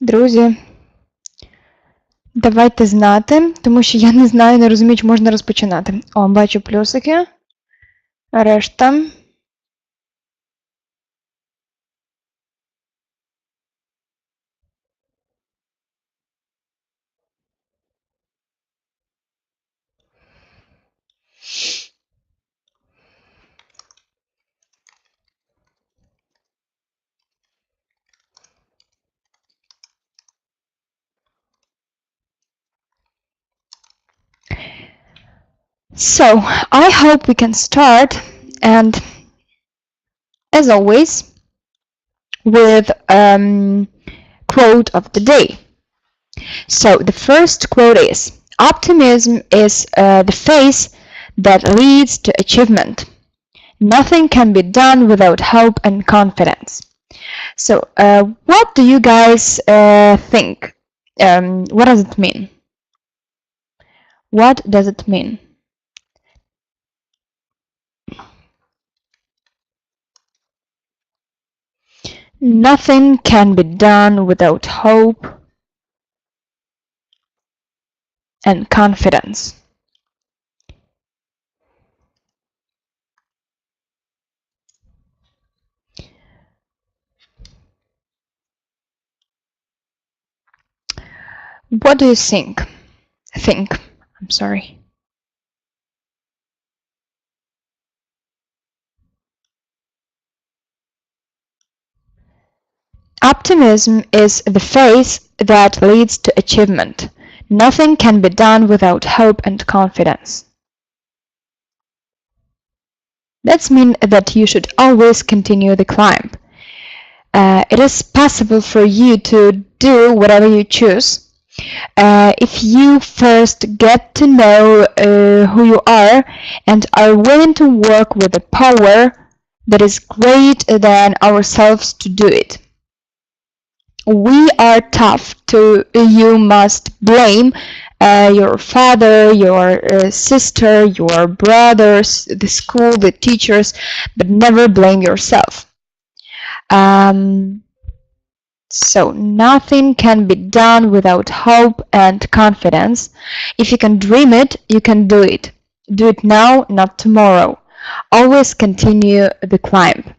Друзі, давайте знати, тому що я не знаю, не розумію, чи можна розпочинати. О, бачу плюсики. Решта. So, I hope we can start, and as always, with quote of the day. So, the first quote is, optimism is the face that leads to achievement. Nothing can be done without hope and confidence. So, what do you guys think? What does it mean? What does it mean? Nothing can be done without hope and confidence. What do you think? I'm sorry. Optimism is the face that leads to achievement. Nothing can be done without hope and confidence. That means that you should always continue the climb. It is possible for you to do whatever you choose. If you first get to know who you are and are willing to work with a power that is greater than ourselves to do it. We are tough. You must blame your father, your sister, your brothers, the school, the teachers, but never blame yourself. So nothing can be done without hope and confidence. If you can dream it, you can do it. Do it now, not tomorrow. Always continue the climb.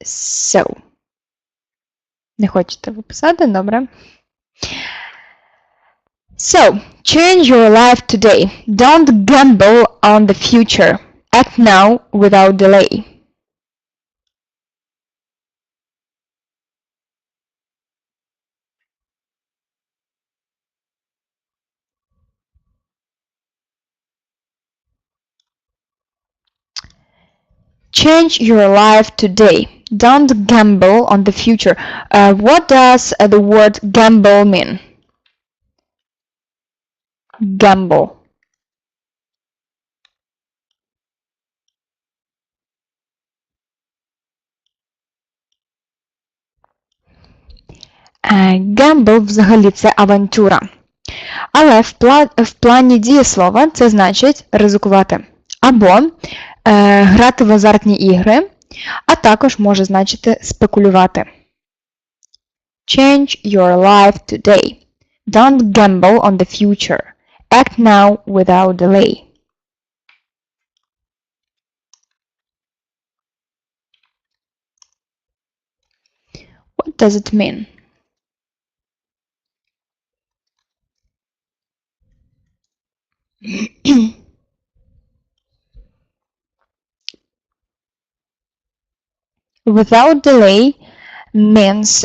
So. Не хочете виписати? Добре. So, change your life today. Don't gamble on the future. Act now without delay. Change your life today. Don't gamble on the future. What does the word gamble mean? Gamble. Gamble взагалі це авантюра. Але в плані дієслова це значить ризикувати. Або грати в азартні ігри, а також може значити спекулювати. Change your life today. Don't gamble on the future. Act now without delay. What does it mean? Without delay means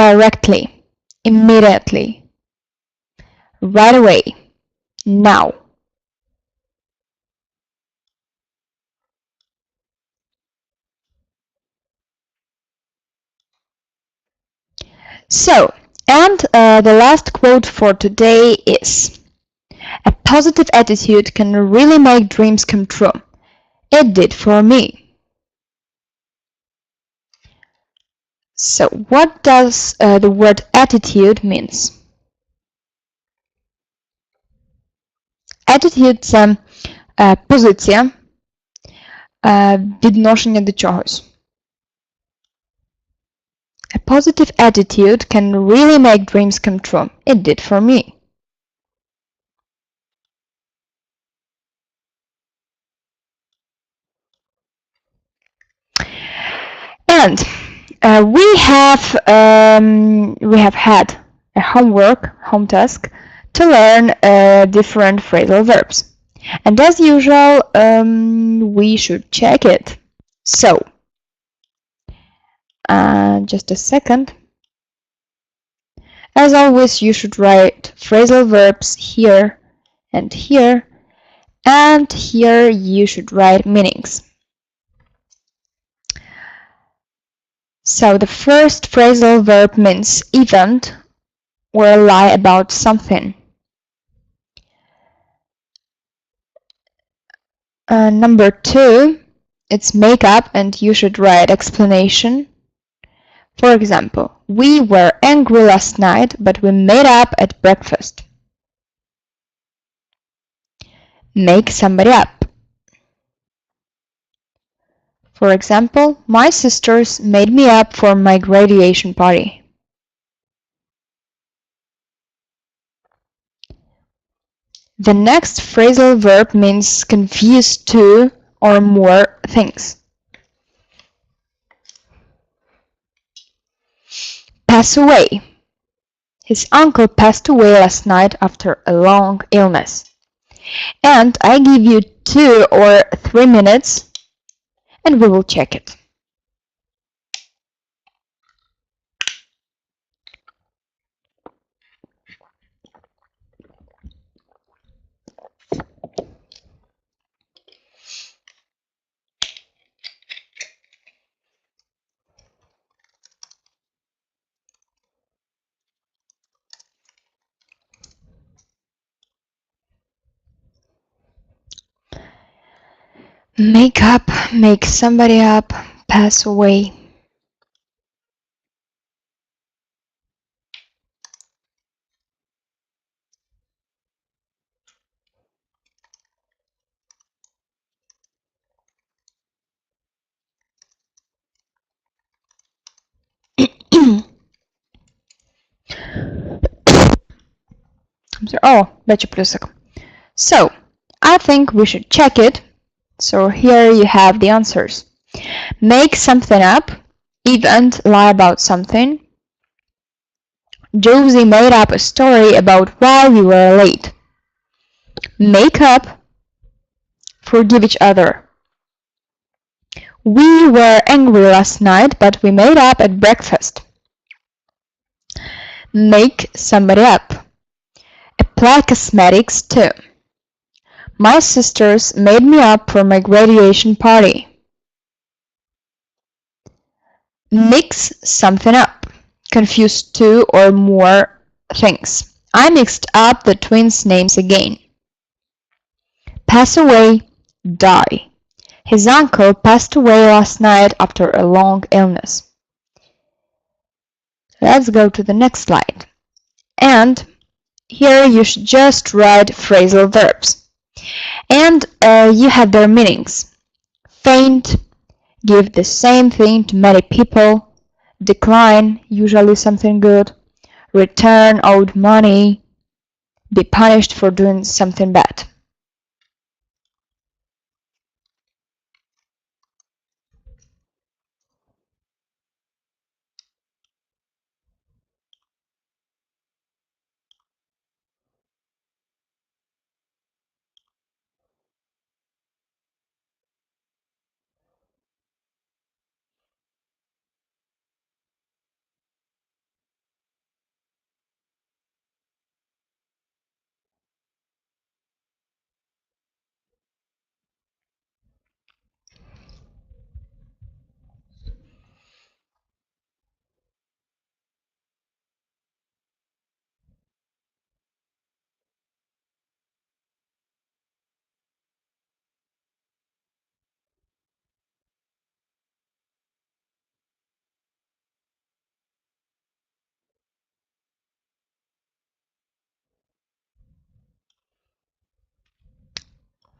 directly, immediately, right away, now. So, and the last quote for today is, a positive attitude can really make dreams come true. It did for me. So, what does the word attitude means? Attitude – це позиція, відношення до чогось. A positive attitude can really make dreams come true. It did for me. And we have had a home task, to learn different phrasal verbs. And as usual, we should check it. So, just a second. As always, you should write phrasal verbs here, and here you should write meanings. So the first phrasal verb means event or lie about something. Number 2, it's make up, and you should write explanation. For example, we were angry last night, but we made up at breakfast. Make somebody up. For example, my sisters made me up for my graduation party. The next phrasal verb means confuse two or more things. Pass away. His uncle passed away last night after a long illness. And I give you 2 or 3 minutes and we will check it. Make up, make somebody up, pass away. I'm sorry. Oh, бачу плюсик. So, I think we should check it. So here you have the answers. Make something up, event, lie about something. Josie made up a story about why we were late. Make up, forgive each other. We were angry last night, but we made up at breakfast. Make somebody up. Apply cosmetics too. My sisters made me up for my graduation party. Mix something up. Confuse 2 or more things. I mixed up the twins' names again. Pass away, die. His uncle passed away last night after a long illness. Let's go to the next slide. And here you should just write phrasal verbs. And you have their meanings. Faint, give the same thing to many people. Decline, usually something good. Return owed money. Be punished for doing something bad.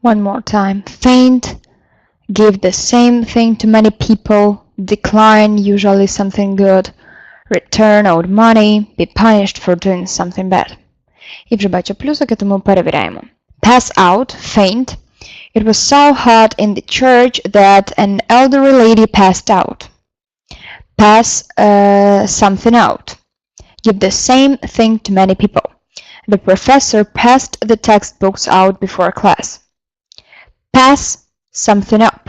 One more time. Faint, give the same thing to many people. Decline, usually something good. return owed money, be punished for doing something bad. І вже бачу плюсики, тому перевіряємо. Pass out, faint. It was so hot in the church that an elderly lady passed out. Pass something out. Give the same thing to many people. The professor passed the textbooks out before class. Pass something up.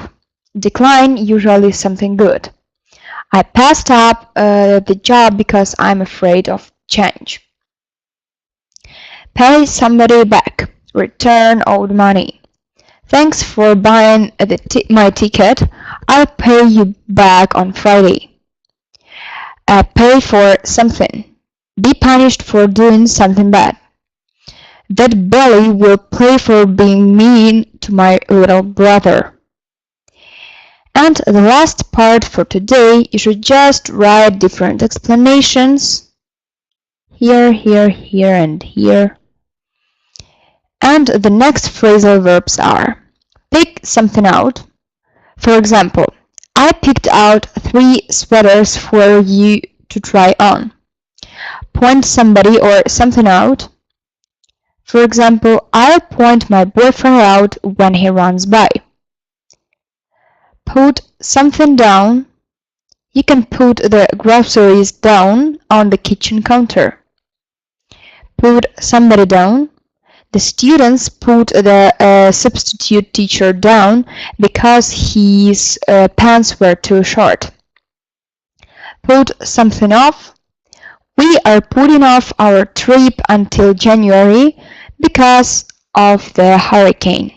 Decline, usually something good. I passed up the job because I'm afraid of change. Pay somebody back. Return owed money. Thanks for buying my ticket. I'll pay you back on Friday. Pay for something. Be punished for doing something bad. That bully will pay for being mean to my little brother. And the last part for today, you should just write different explanations. Here, here, here, and here. And the next phrasal verbs are pick something out. For example, I picked out 3 sweaters for you to try on. Point somebody or something out. For example, I'll point my boyfriend out when he runs by. Put something down. You can put the groceries down on the kitchen counter. Put somebody down. The students put the substitute teacher down because his pants were too short. Put something off. We are putting off our trip until January because of the hurricane.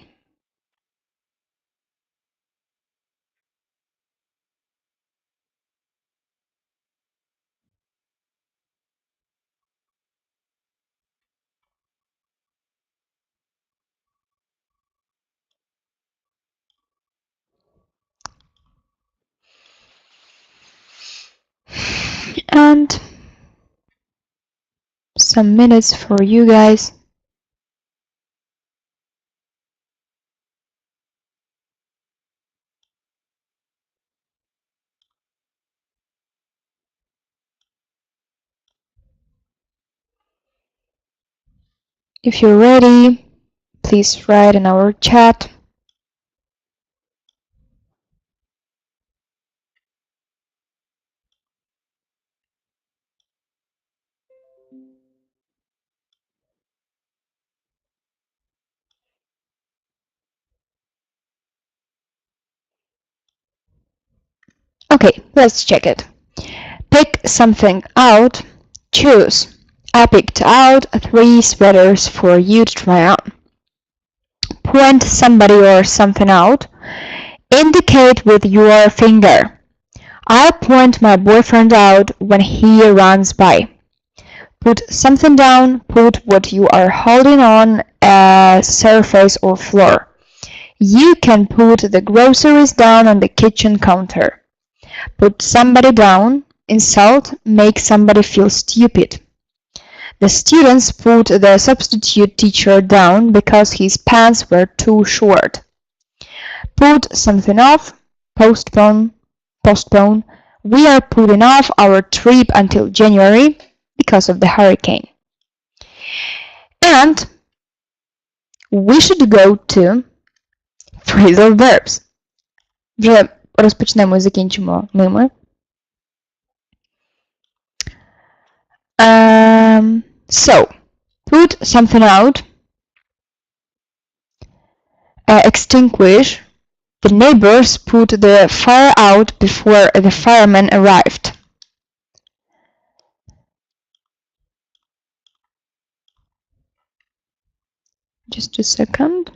And some minutes for you guys. If you're ready, please write in our chat. Okay, let's check it. Pick something out. Choose. I picked out 3 sweaters for you to try on. Point somebody or something out. Indicate with your finger. I'll point my boyfriend out when he runs by. Put something down. Put what you are holding on a surface or floor. You can put the groceries down on the kitchen counter. Put somebody down. Insult. Make somebody feel stupid. The students put the substitute teacher down because his pants were too short. Put something off. Postpone. Postpone. We are putting off our trip until January because of the hurricane. And we should go to phrasal verbs. Вже розпочнемо і закінчимо ними. So, put something out. Extinguish. The neighbors put the fire out before the firemen arrived. Just a second.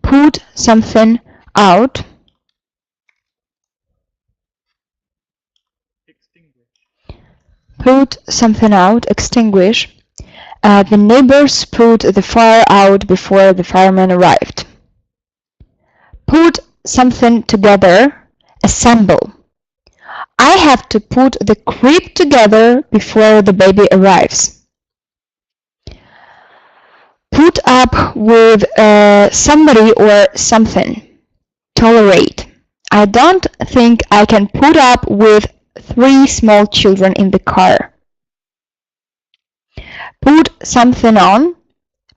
Put something out. Put something out. Extinguish. The neighbors put the fire out before the firemen arrived. Put something together. Assemble. I have to put the crib together before the baby arrives. Put up with somebody or something. Tolerate. I don't think I can put up with 3 small children in the car. Put something on.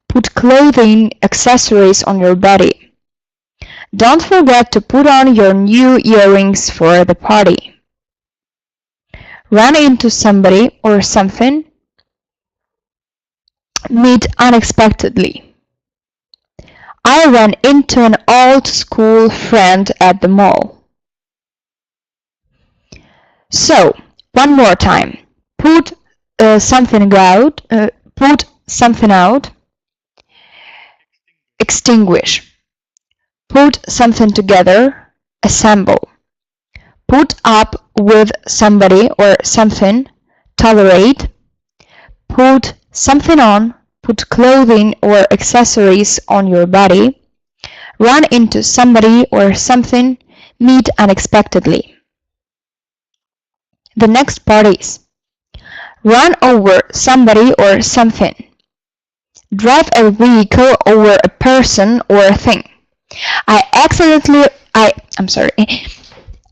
Put clothing, accessories on your body. Don't forget to put on your new earrings for the party. Run into somebody or something. Meet unexpectedly. I ran into an old school friend at the mall. So, one more time. Put something out. Put something out. Extinguish. Put something together. Assemble. Put up with somebody or something. Tolerate. Put something on. Put clothing or accessories on your body. Run into somebody or something. Meet unexpectedly. The next part is run over somebody or something. Drive a vehicle over a person or a thing. I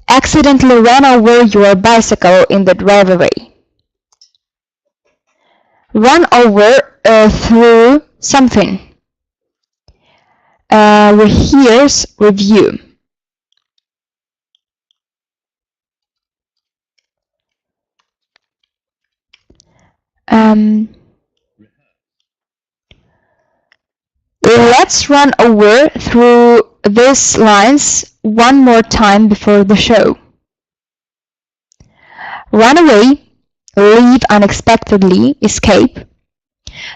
accidentally ran over your bicycle in the driveway. Run over through something. Rehearse, review. Let's run over through these lines one more time before the show. Run away, leave unexpectedly, escape.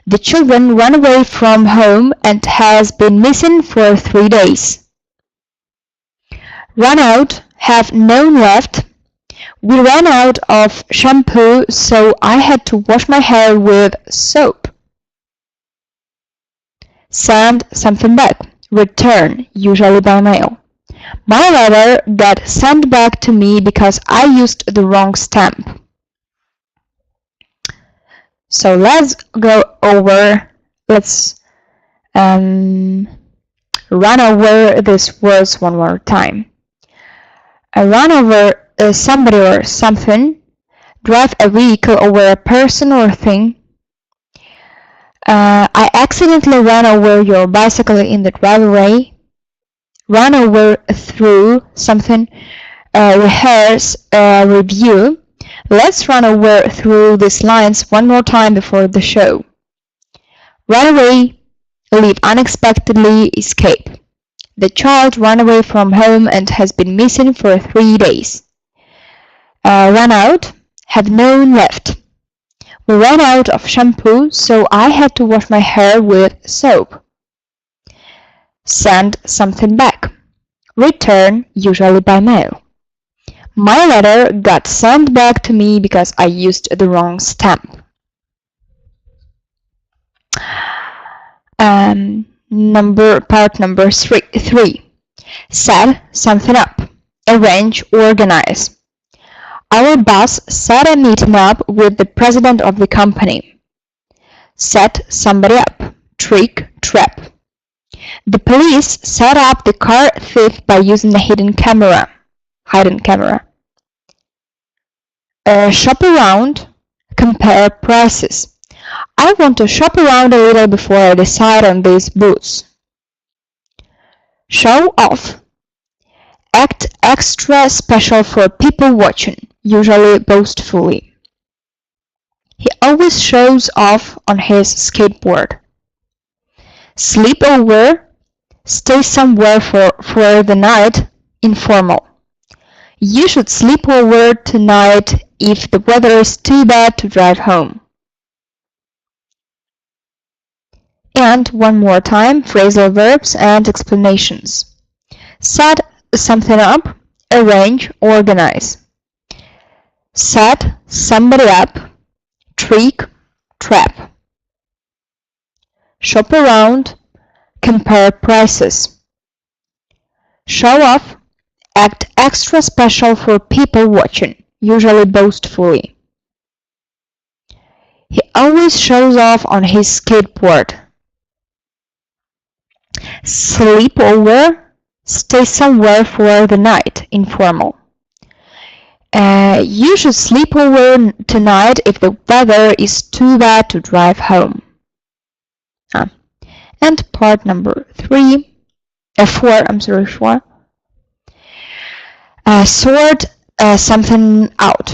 The children run away from home and has been missing for 3 days. Run out, have none left. We ran out of shampoo, so I had to wash my hair with soap. Send something back. Return, usually by mail. My letter got sent back to me because I used the wrong stamp. So let's go over, run over these words one more time. I run over somebody or something. Drive a vehicle over a person or thing. I accidentally ran over your bicycle in the driveway. Run over through something. Rehearse, review. Let's run over through these lines one more time before the show. Run away, leave unexpectedly, escape. The child ran away from home and has been missing for 3 days. Run out, have none left. We ran out of shampoo, so I had to wash my hair with soap. Send something back. Return, usually by mail. My letter got sent back to me because I used the wrong stamp. Part number 3. Set something up. Arrange, organize. Our boss set a meeting up with the president of the company. Set somebody up. Trick, trap. The police set up the car thief by using a hidden camera. Shop around, compare prices. I want to shop around a little before I decide on these boots. Show off, act extra special for people watching, usually boastfully. He always shows off on his skateboard. Sleep over, stay somewhere for the night, informal. You should sleep over tonight if the weather is too bad to drive home. And one more time, phrasal verbs and explanations. Set something up, arrange, organize. Set somebody up, trick, trap. Shop around, compare prices. Show off, act extra special for people watching, usually boastfully. He always shows off on his skateboard. Sleep over, stay somewhere for the night, informal. You should sleep over tonight if the weather is too bad to drive home. And part number 4. Sort something out.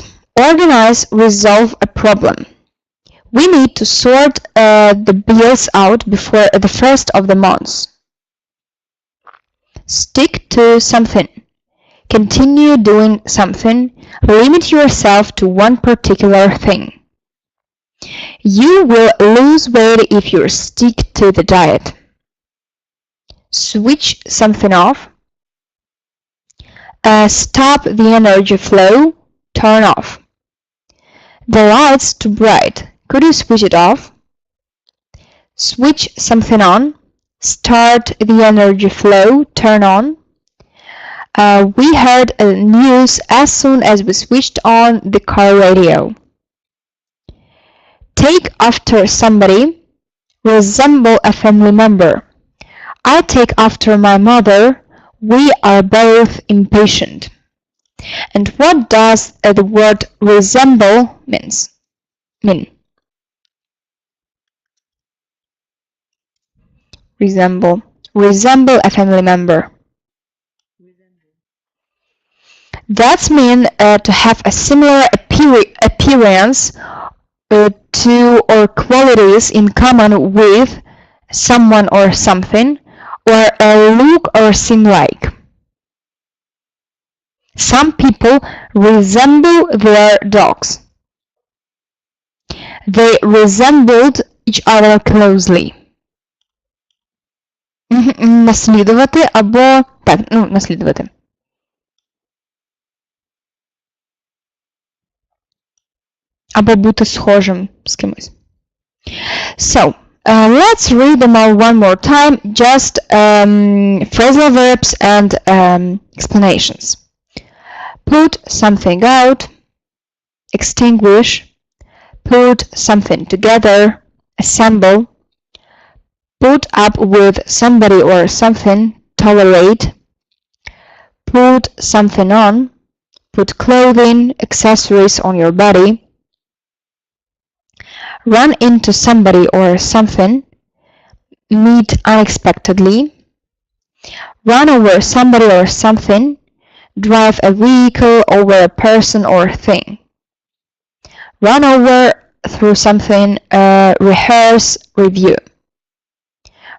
Organize, resolve a problem. We need to sort the bills out before the first of the month. Stick to something. Continue doing something. Limit yourself to one particular thing. You will lose weight if you stick to the diet. Switch something off. Stop the energy flow. Turn off. The light's too bright. Could you switch it off? Switch something on. Start the energy flow. Turn on. We heard news as soon as we switched on the car radio. Take after somebody. Resemble a family member. I take after my mother. We are both impatient. And what does the word resemble mean? Resemble a family member. That means to have a similar appearance to or qualities in common with someone or something, or look or seem like. Some people resemble their dogs. They resembled each other closely. Наслідувати або... Так, наслідувати. Або бути схожим з кимось. So, let's read them all one more time, just phrasal verbs and explanations. Put something out, extinguish, put something together, assemble, put up with somebody or something, tolerate, put something on, put clothing, accessories on your body, run into somebody or something, meet unexpectedly, run over somebody or something, drive a vehicle over a person or thing, run over through something, rehearse, review,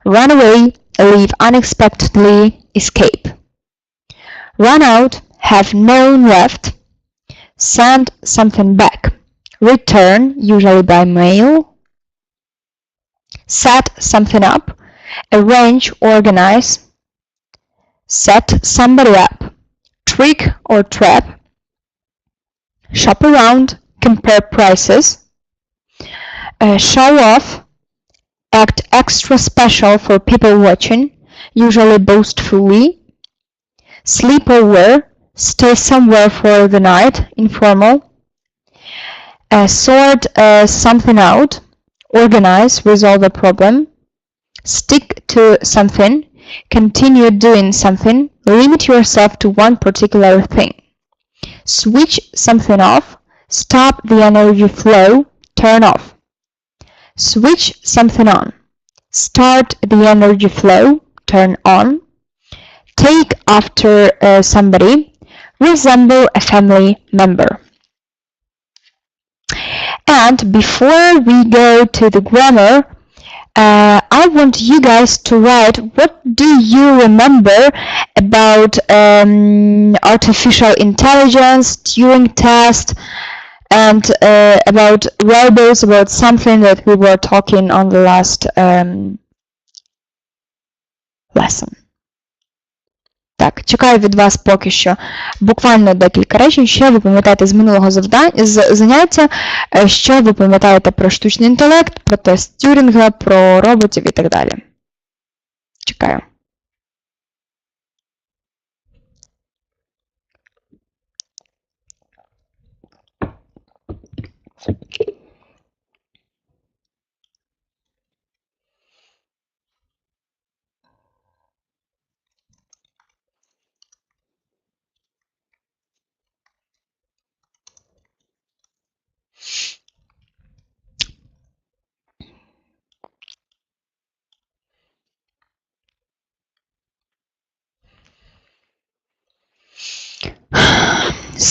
run away, leave unexpectedly, escape, run out, have none left, send something back, return, usually by mail, set something up, arrange, organize, set somebody up, trick or trap, shop around, compare prices, show off, act extra special for people watching, usually boastfully, sleep over, stay somewhere for the night, informal, sort something out, organize, resolve a problem, stick to something, continue doing something, limit yourself to one particular thing, switch something off, stop the energy flow, turn off, switch something on, start the energy flow, turn on, take after somebody, resemble a family member. And before we go to the grammar, I want you guys to write what do you remember about artificial intelligence, Turing test, and about robots, about something that we were talking on the last lesson. Так, чекаю від вас поки що буквально декілька речень, що ви пам'ятаєте з минулого заняття, що ви пам'ятаєте про штучний інтелект, про тест Тюрінга, про роботів і так далі. Чекаю.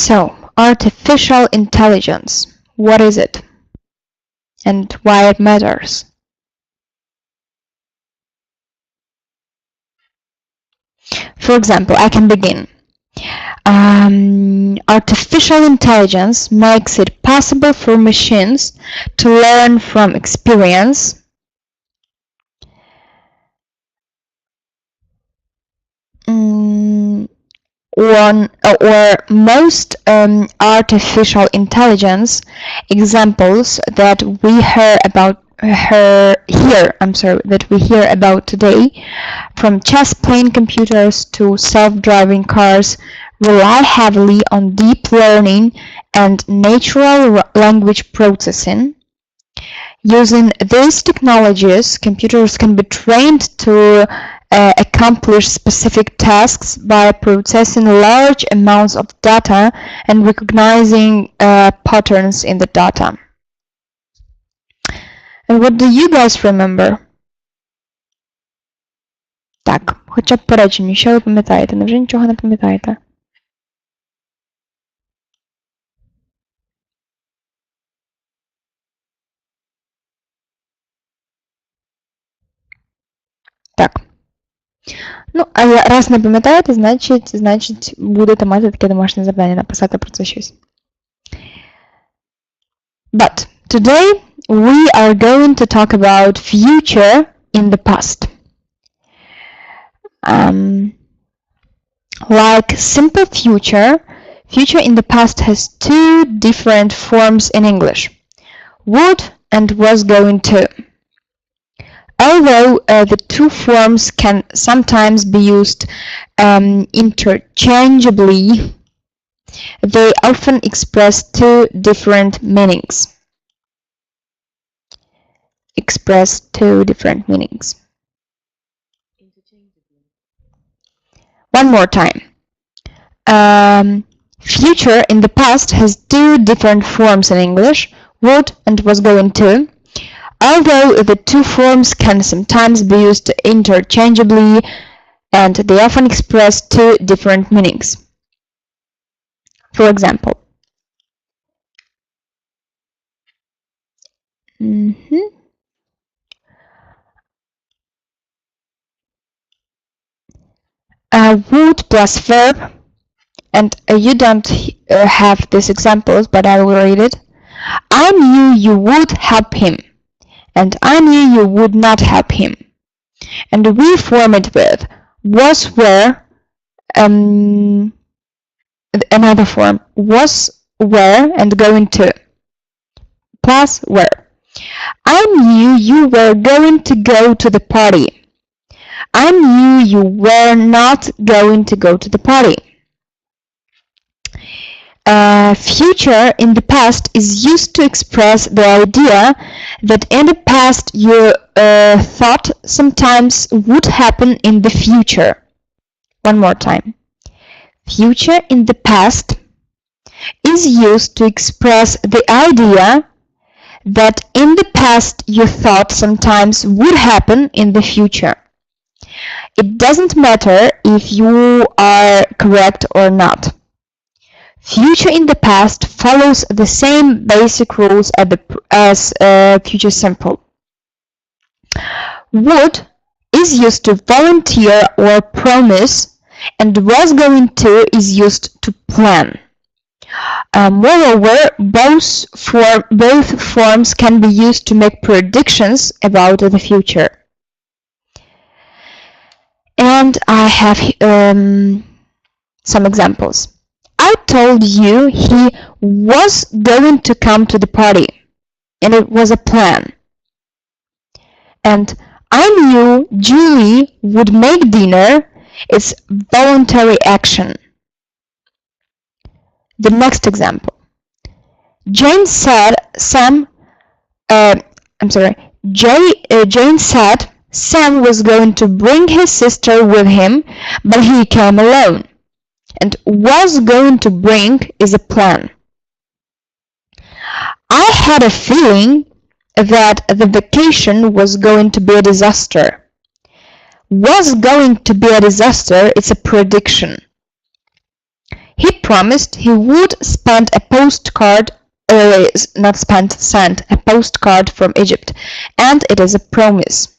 So, artificial intelligence. What is it? And why it matters? For example, I can begin. Artificial intelligence makes it possible for machines to learn from experience, or most artificial intelligence examples that we hear about today, from chess-playing computers to self-driving cars, rely heavily on deep learning and natural language processing. Using these technologies, computers can be trained to accomplish specific tasks by processing large amounts of data and recognizing patterns in the data. And what do you guys remember? Так, хоча б по реченню, що ви пам'ятаєте? Невже нічого не пам'ятаєте? Так. Ну, а раз не пам'ятаєте, значить будете мати таке домашнє завдання написати про це щось. But today we are going to talk about future in the past. Like simple future, future in the past has two different forms in English: would and was going to. Although the two forms can sometimes be used interchangeably, they often express two different meanings. One more time. Future in the past has two different forms in English: would and was going to. Although the two forms can sometimes be used interchangeably, and they often express two different meanings. For example, would plus verb, and you don't have these examples, but I will read it. I knew you would help him, and I knew you would not help him. And we form it with was, were, another form, was, were, and going to, plus were. I knew you were going to go to the party. I knew you were not going to go to the party. Future in the past is used to express the idea that in the past you thought sometimes would happen in the future. One more time. Future in the past is used to express the idea that in the past you thought sometimes would happen in the future. It doesn't matter if you are correct or not. Future in the past follows the same basic rules as future simple. Would is used to volunteer or promise, and was going to is used to plan. Moreover, both forms can be used to make predictions about the future. And I have some examples. I told you he was going to come to the party, and it was a plan. And I knew Julie would make dinner. It's voluntary action. The next example. Jane said Jane said Sam was going to bring his sister with him, but he came alone. And was going to bring is a plan. I had a feeling that the vacation was going to be a disaster. Was going to be a disaster, it's a prediction. He promised he would send a postcard send a postcard from Egypt, and it is a promise.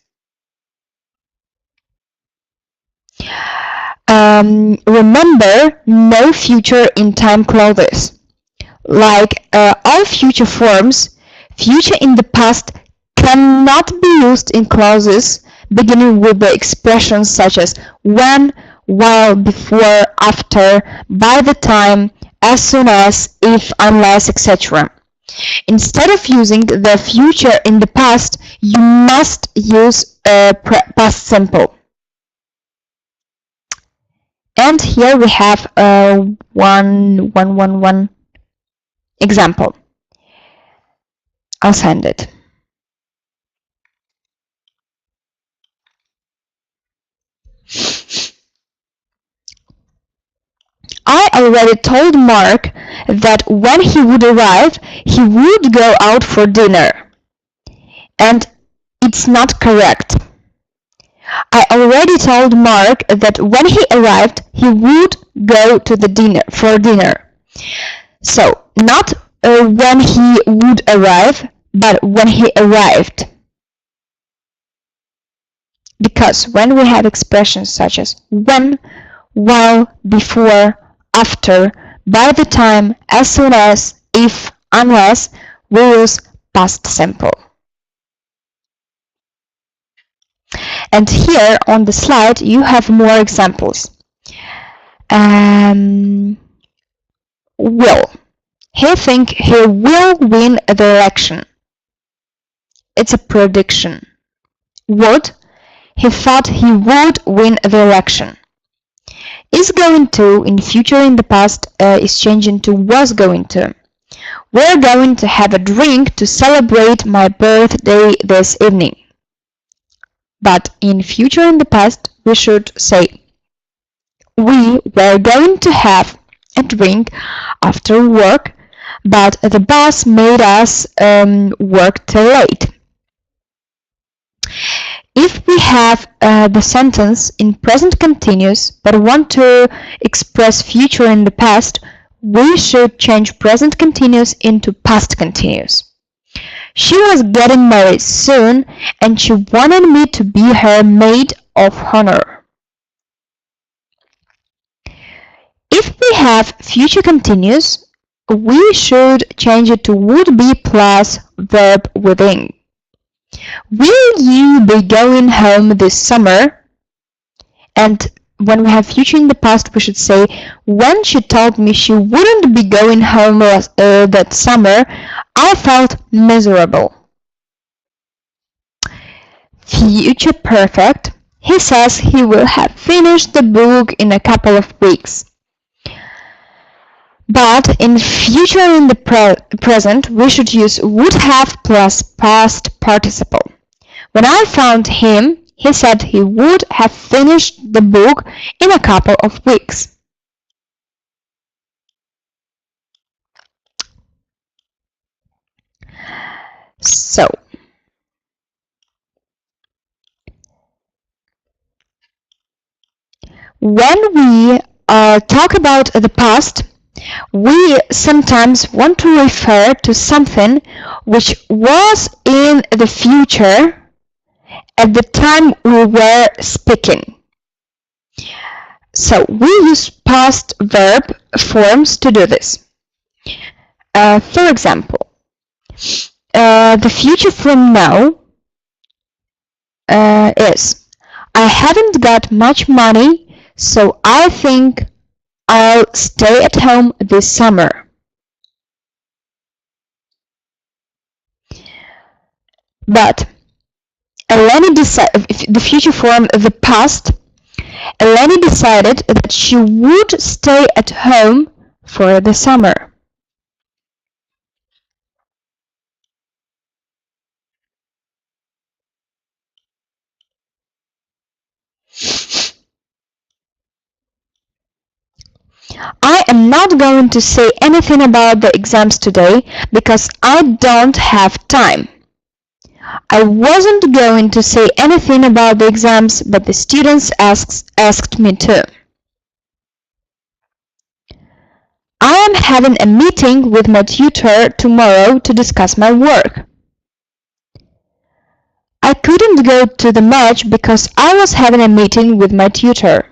Remember, no future in time clauses. Like all future forms, future in the past cannot be used in clauses beginning with the expressions such as when, while, before, after, by the time, as soon as, if, unless, etc. Instead of using the future in the past, you must use past simple. And here we have one example. I'll send it. I already told Mark that when he would arrive, he would go out for dinner. And it's not correct. I already told Mark that when he arrived, he would go to the for dinner. So, not when he would arrive, but when he arrived. Because when we have expressions such as when, while, before, after, by the time, as soon as, if, unless, we use past simple. And here on the slide you have more examples. Will. He thinks he will win the election. It's a prediction. Would. He thought he would win the election. Is going to in future in the past is changing to was going to. We're going to have a drink to celebrate my birthday this evening. But in future in the past we should say we were going to have a drink after work, but the boss made us work till late. If we have the sentence in present continuous but want to express future in the past, we should change present continuous into past continuous. She was getting married soon and she wanted me to be her maid of honor. If we have future continuous, we should change it to would be plus verb within. Will you be going home this summer? And when we have future in the past, we should say, when she told me she wouldn't be going home that summer, I felt miserable. Future perfect. He says he will have finished the book in a couple of weeks. But in future in the present, we should use would have plus past participle. When I found him, he said he would have finished the book in a couple of weeks. So, when we talk about the past, we sometimes want to refer to something which was in the future at the time we were speaking. So we use past verb forms to do this. For example, the future from now is I haven't got much money, so I think I'll stay at home this summer. But Eleni the future form of the past, Eleni decided that she would stay at home for the summer. I am not going to say anything about the exams today because I don't have time. I wasn't going to say anything about the exams, but the students asked me to. I am having a meeting with my tutor tomorrow to discuss my work. I couldn't go to the match because I was having a meeting with my tutor.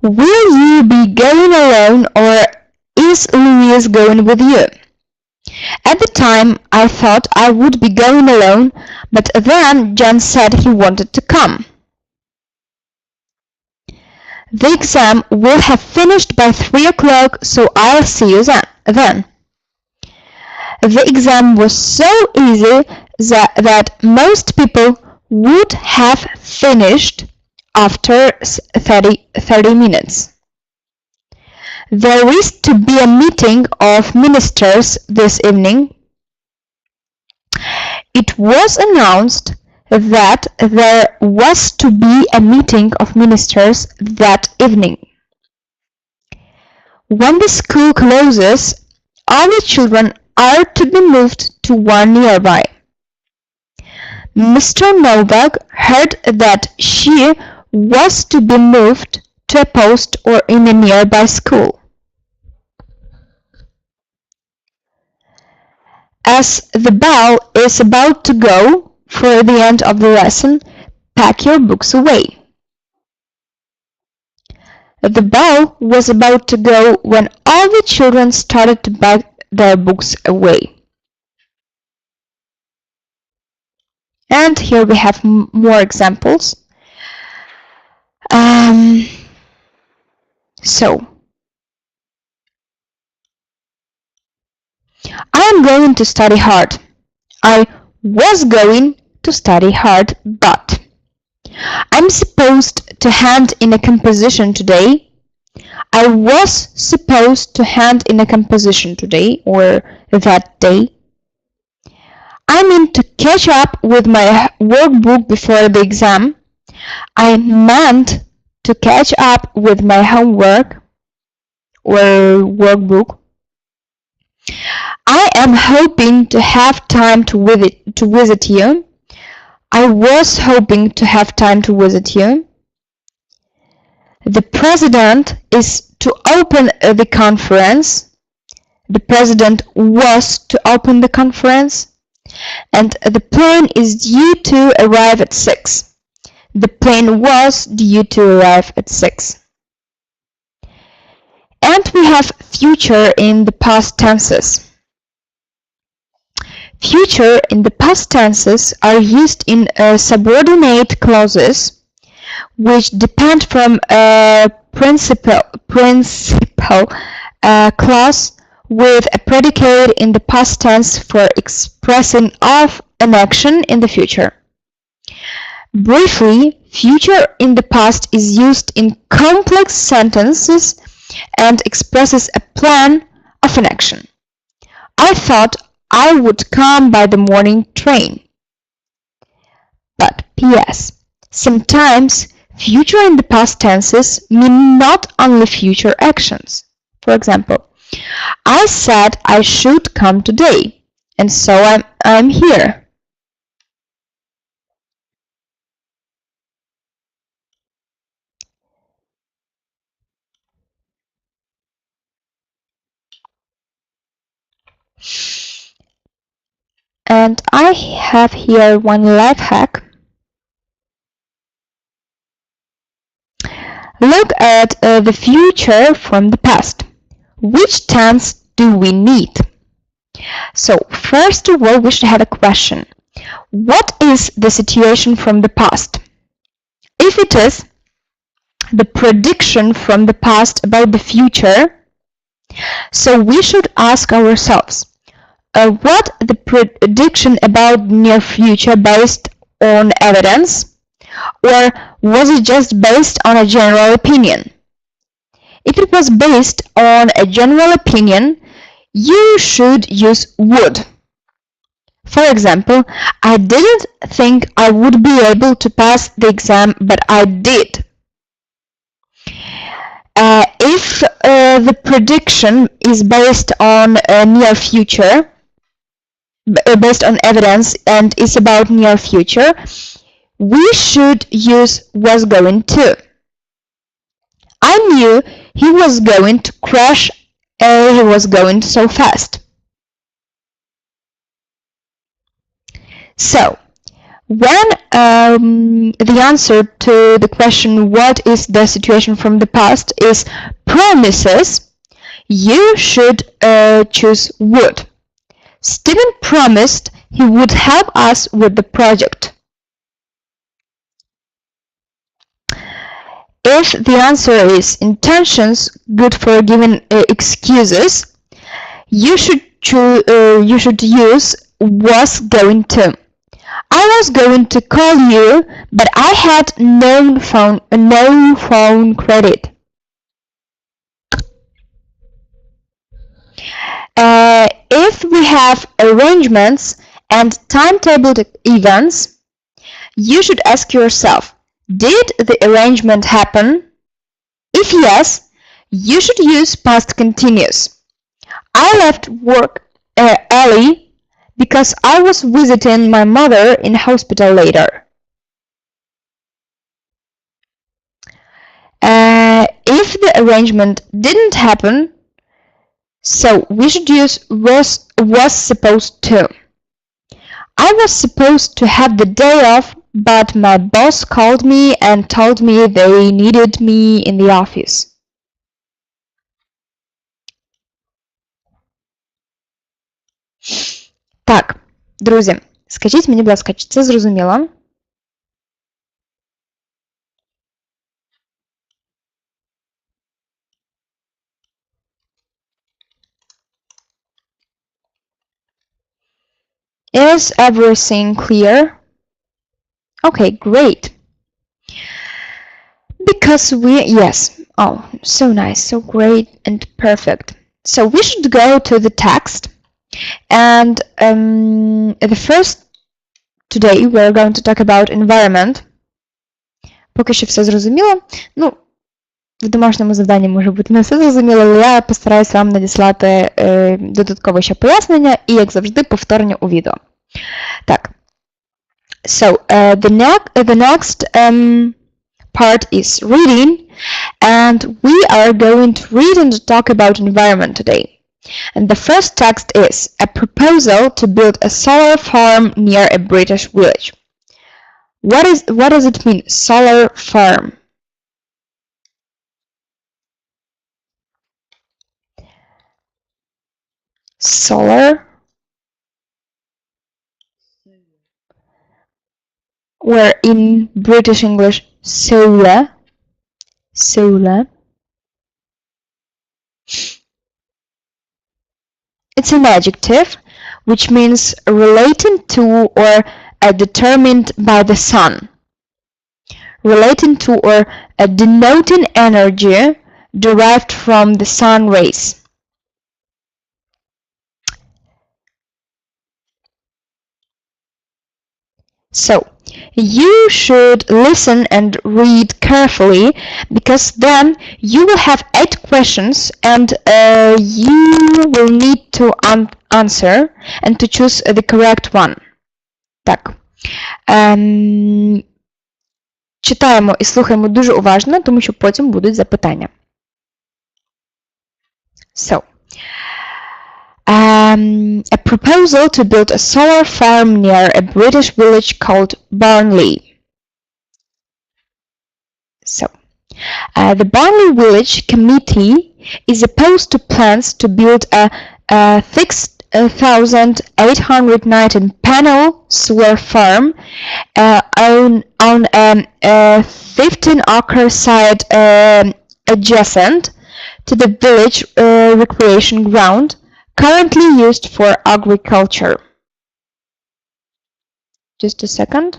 Will you be going alone or is Louise going with you? At the time, I thought I would be going alone, but then John said he wanted to come. The exam will have finished by 3 o'clock, so I'll see you then. The exam was so easy that most people would have finished after 30 minutes. There is to be a meeting of ministers this evening. It was announced that there was to be a meeting of ministers that evening. When the school closes, all the children are to be moved to one nearby. Mr. Novak heard that she was to be moved to a post or in a nearby school. As the bell is about to go for the end of the lesson, pack your books away. The bell was about to go when all the children started to pack their books away. And here we have more examples. So, I am going to study hard. I was going to study hard, but I'm supposed to hand in a composition today. I was supposed to hand in a composition today or that day. I mean to catch up with my workbook before the exam. I meant to catch up with my homework or workbook. I am hoping to have time to visit you. I was hoping to have time to visit you. The president is to open the conference. The president was to open the conference. And the plane is due to arrive at 6. The plane was due to arrive at 6. And we have future in the past tenses. Future in the past tenses are used in subordinate clauses, which depend from a principal clause with a predicate in the past tense for expressing of an action in the future. Briefly, future in the past is used in complex sentences and expresses a plan of an action. I thought I would come by the morning train. But P.S. Sometimes future in the past tenses mean not only future actions. For example, I said I should come today, and so I'm here. And I have here one life hack. Look at the future from the past. Which tense do we need? So, first of all, we should have a question. What is the situation from the past? If it is the prediction from the past about the future, so we should ask ourselves, what the prediction about near future based on evidence, or was it just based on a general opinion? If it was based on a general opinion, you should use would. For example, I didn't think I would be able to pass the exam, but I did. If the prediction is based on near future, based on evidence, and is about near future, we should use was going to. I knew he was going to crash, he was going so fast. So, when the answer to the question what is the situation from the past is promises, you should choose would. Steven promised he would help us with the project. If the answer is intentions, good for giving excuses, you should use was going to. I was going to call you, but I had no phone credit. If we have arrangements and timetabled events, you should ask yourself, did the arrangement happen? If yes, you should use past continuous. I left work early because I was visiting my mother in hospital later. If the arrangement didn't happen, so we should use was supposed to. I was supposed to have the day off, but my boss called me and told me they needed me in the office. Так, друзі, скажіть мені, будь ласка, чи це зрозуміло? Is everything clear? Okay, great. Because yes, oh, so nice, so great and perfect. So we should go to the text, and the first today we're going to talk about environment. Поки що все зрозуміло. Ну, в домашньому завданні може бути не все зрозуміло, але я постараюся вам надіслати додаткове ще пояснення і, як завжди, повторення у відео. Так. So, the next part is reading, and we are going to read and talk about environment today. And the first text is a proposal to build a solar farm near a British village. What does it mean, solar farm? Solar, where in British English, solar. It's an adjective which means relating to or determined by the sun. Relating to or denoting energy derived from the sun rays. So, you should listen and read carefully, because then you will have 8 questions and you will need to answer and to choose the correct one. Так. Читаємо і слухаємо дуже уважно, тому що потім будуть запитання. So, a proposal to build a solar farm near a British village called Barnley. So, the Barnley Village Committee is opposed to plans to build a 6,819 panel solar farm on a 15-acre site adjacent to the village recreation ground, currently used for agriculture. Just a second.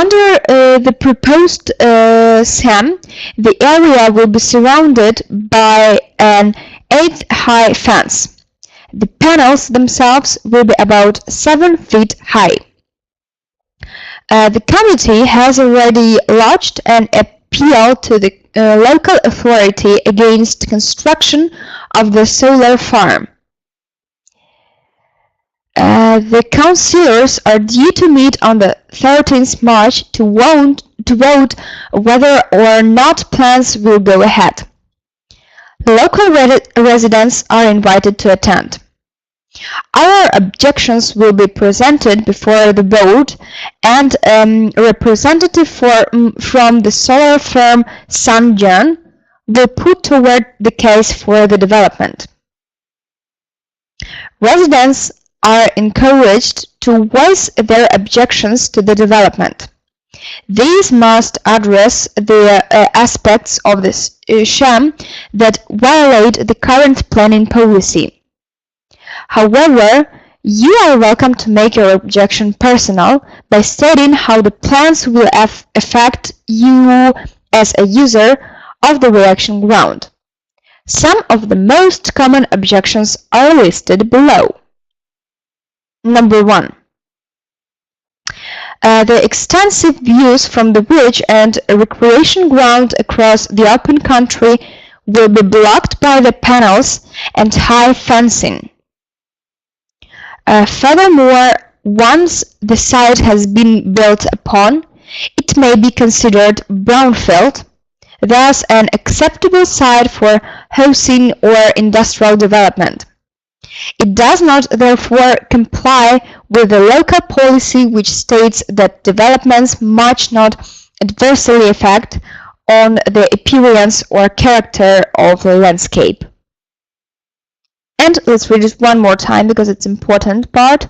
Under the proposed SAM, the area will be surrounded by an 8-high fence. The panels themselves will be about 7 feet high. The committee has already lodged an appeal to the local authority against construction of the solar farm. The councillors are due to meet on the 13th March to vote whether or not plans will go ahead. Local residents are invited to attend. Our objections will be presented before the vote, and a representative from the solar firm Sungen will put forward the case for the development. Residents are encouraged to voice their objections to the development. These must address the aspects of this sham that violate the current planning policy. However, you are welcome to make your objection personal by stating how the plans will affect you as a user of the reaction ground. Some of the most common objections are listed below. Number 1. The extensive views from the village and recreation ground across the open country will be blocked by the panels and high fencing. Furthermore, once the site has been built upon, it may be considered brownfield, thus an acceptable site for housing or industrial development. It does not therefore comply with the local policy which states that developments must not adversely affect on the appearance or character of the landscape. And let's read it one more time because it's an important part.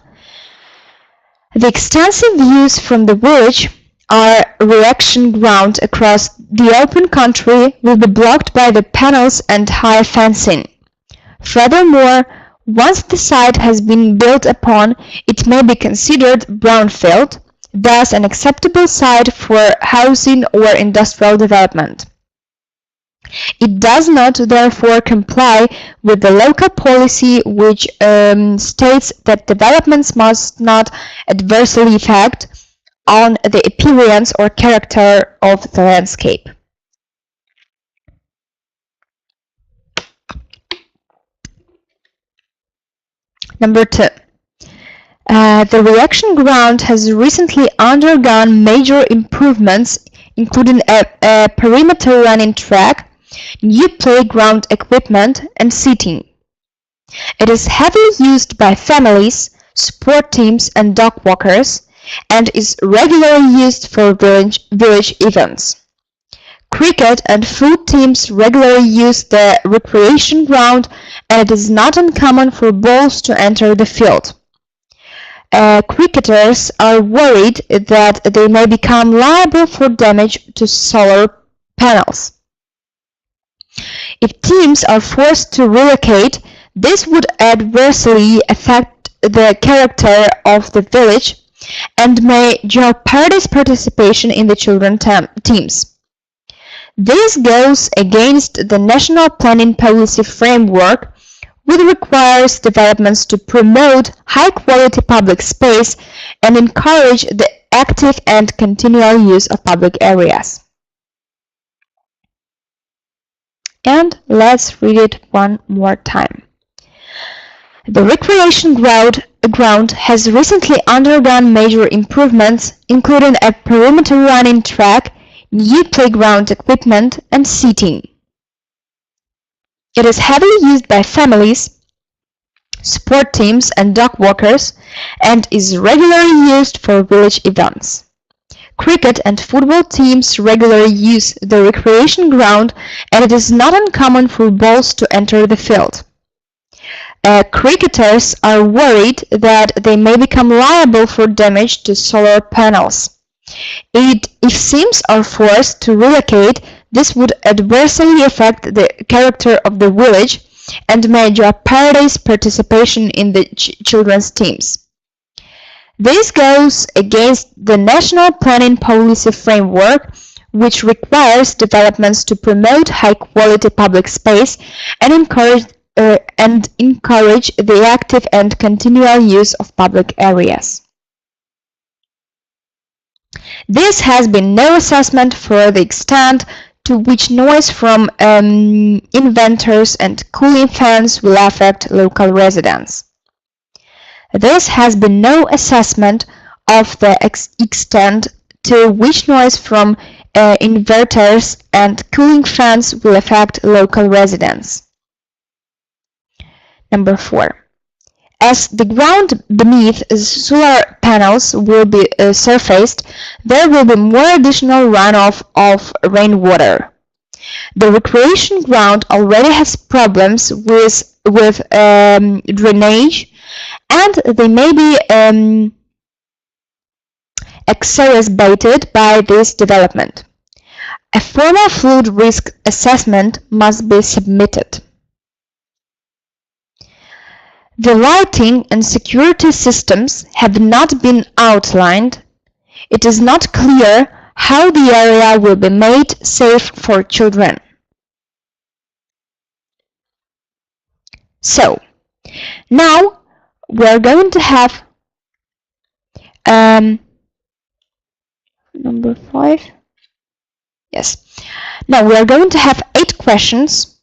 The extensive views from the village or reaction ground across the open country will be blocked by the panels and high fencing. Furthermore, once the site has been built upon, it may be considered brownfield, thus an acceptable site for housing or industrial development. It does not therefore comply with the local policy which states that developments must not adversely affect on the appearance or character of the landscape. Number 2. The reaction ground has recently undergone major improvements, including a perimeter running track, new playground equipment, and seating. It is heavily used by families, sport teams, and dog walkers, and is regularly used for village events. Cricket and foot teams regularly use the recreation ground, and it is not uncommon for balls to enter the field. Cricketers are worried that they may become liable for damage to solar panels. If teams are forced to relocate, this would adversely affect the character of the village and may jeopardize participation in the children's teams. This goes against the national planning policy framework, which requires developments to promote high-quality public space and encourage the active and continual use of public areas. And let's read it one more time. The recreation ground has recently undergone major improvements, including a perimeter running track, new playground equipment, and seating. It is heavily used by families, sport teams, and dog walkers, and is regularly used for village events. Cricket and football teams regularly use the recreation ground, and it is not uncommon for balls to enter the field. Cricketers are worried that they may become liable for damage to solar panels. If teams are forced to relocate, this would adversely affect the character of the village and may jeopardize participation in the children's teams. This goes against the national planning policy framework, which requires developments to promote high-quality public space and encourage the active and continual use of public areas. There has been no assessment for the extent to which noise from inventors and cooling fans will affect local residents. There has been no assessment of the extent to which noise from inverters and cooling fans will affect local residents. Number 4. As the ground beneath solar panels will be surfaced, there will be more additional runoff of rainwater. The recreation ground already has problems with drainage, and they may be exacerbated by this development. A formal flood risk assessment must be submitted. The lighting and security systems have not been outlined. It is not clear how the area will be made safe for children. So, now we are going to have number 5. Yes. Now we are going to have 8 questions,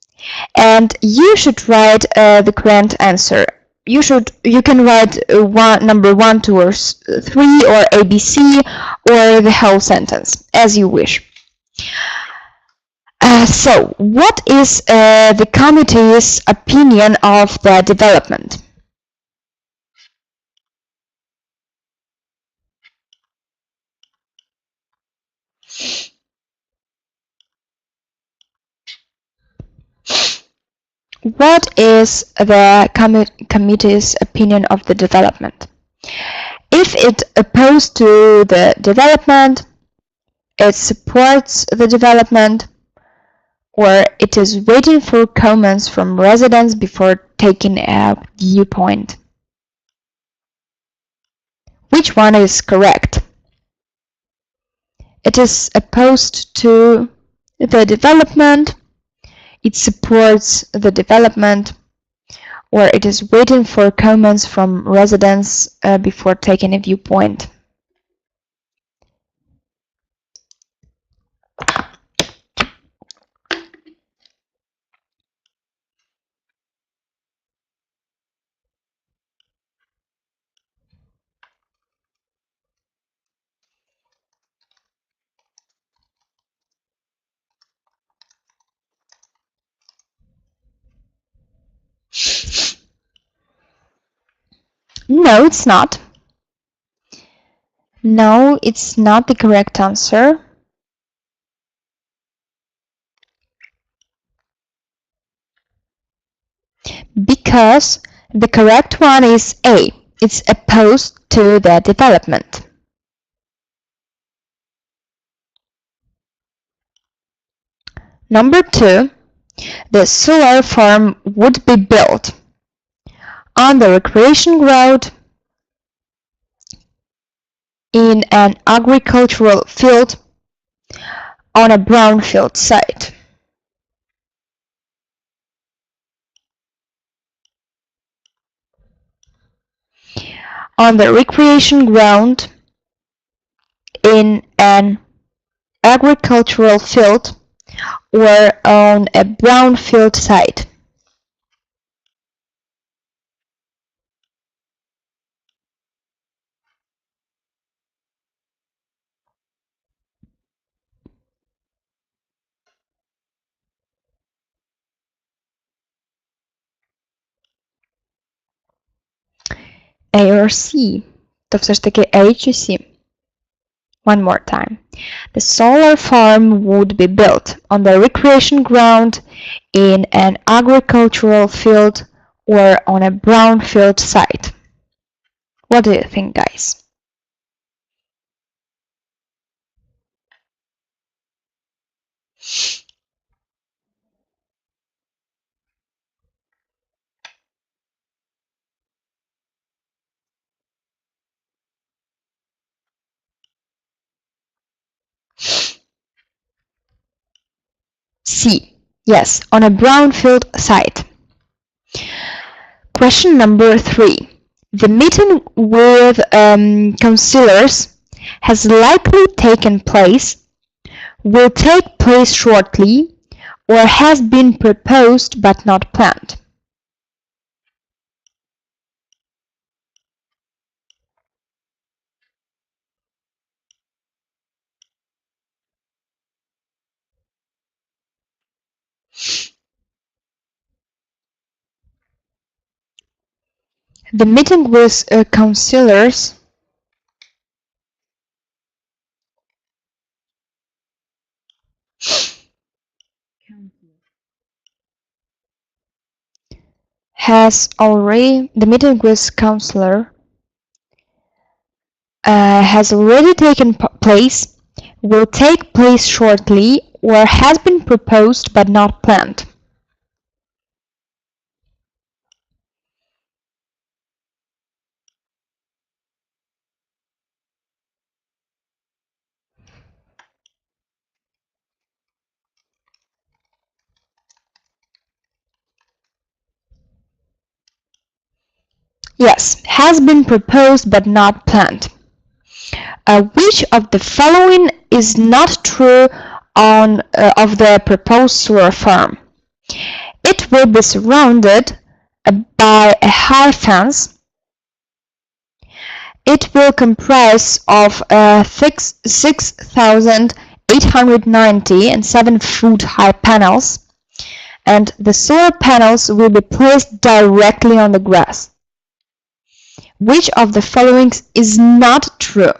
and you should write the correct answer. You can write number 1, 2, or 3, or ABC, or the whole sentence, as you wish. So, what is the committee's opinion of the development? What is the committee's opinion of the development? If it opposed to the development, it supports the development, or it is waiting for comments from residents before taking a viewpoint. Which one is correct? It is opposed to the development, it supports the development, or it is waiting for comments from residents before taking a viewpoint. No, it's not. No, it's not the correct answer. Because the correct one is A. It's opposed to the development. Number 2, the solar farm would be built on the recreation ground, in an agricultural field, on a brownfield site. On the recreation ground, in an agricultural field, or on a brownfield site. A or C? То все ж таки A чи C? One more time. The solar farm would be built on the recreation ground, in an agricultural field, or on a brownfield site. What do you think, guys? C. Yes, on a brownfield site. Question number 3. The meeting with councillors has likely taken place, will take place shortly, or has been proposed but not planned. The meeting with councillors has already taken place, will take place shortly, or has been proposed but not planned. Yes, has been proposed but not planned. Which of the following is not true of the proposed solar farm? It will be surrounded by a high fence. It will comprise of 6,890 and 7-foot high panels, and the solar panels will be placed directly on the grass. Which of the following is not true?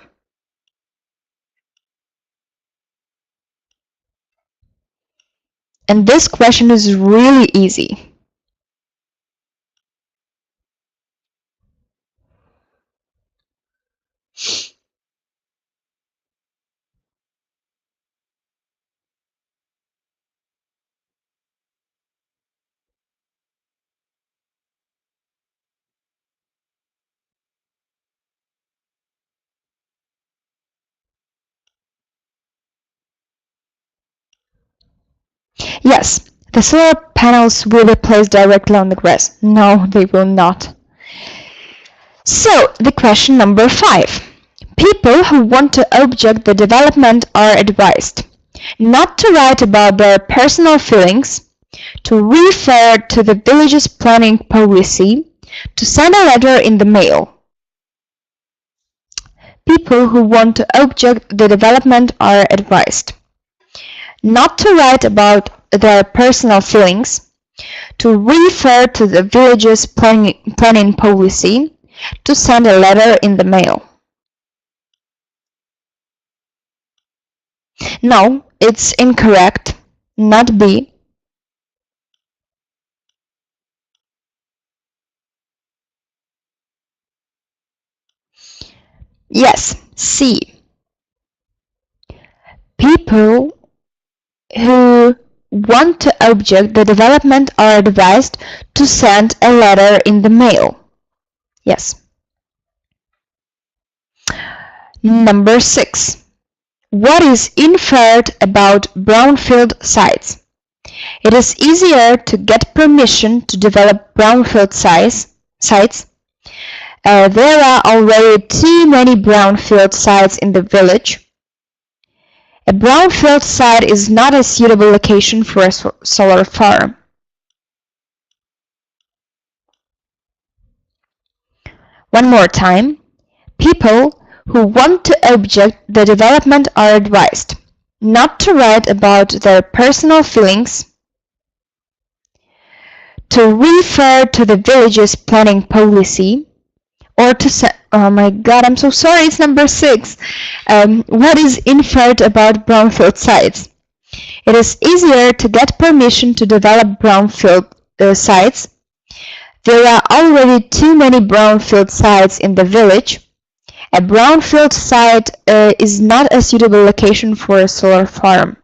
And this question is really easy. Yes, the solar panels will be placed directly on the grass. No, they will not. So, the question number 5. People who want to object the development are advised not to write about their personal feelings, to refer to the village's planning policy, to send a letter in the mail. People who want to object the development are advised not to write about their personal feelings, to refer to the village's planning policy, to send a letter in the mail. No, it's incorrect. Not B. Yes, C. People who want to object the development are advised to send a letter in the mail. Yes. Number 6. What is inferred about brownfield sites? It is easier to get permission to develop brownfield sites. There are already too many brownfield sites in the village. A brownfield site is not a suitable location for a solar farm. One more time. People who want to object the development are advised not to write about their personal feelings, to refer to the village's planning policy, or to send... Oh my god, I'm so sorry, it's number 6. What is inferred about brownfield sites? It is easier to get permission to develop brownfield sites. There are already too many brownfield sites in the village. A brownfield site is not a suitable location for a solar farm.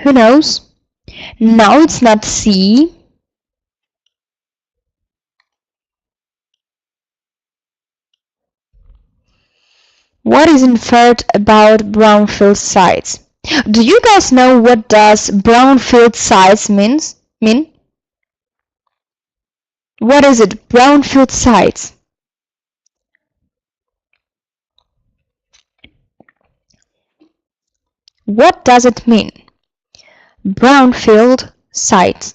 Who knows? No, it's not C. What is inferred about brownfield sites? Do you guys know what does brownfield sites mean? What is it? Brownfield sites. What does it mean? Brownfield sites.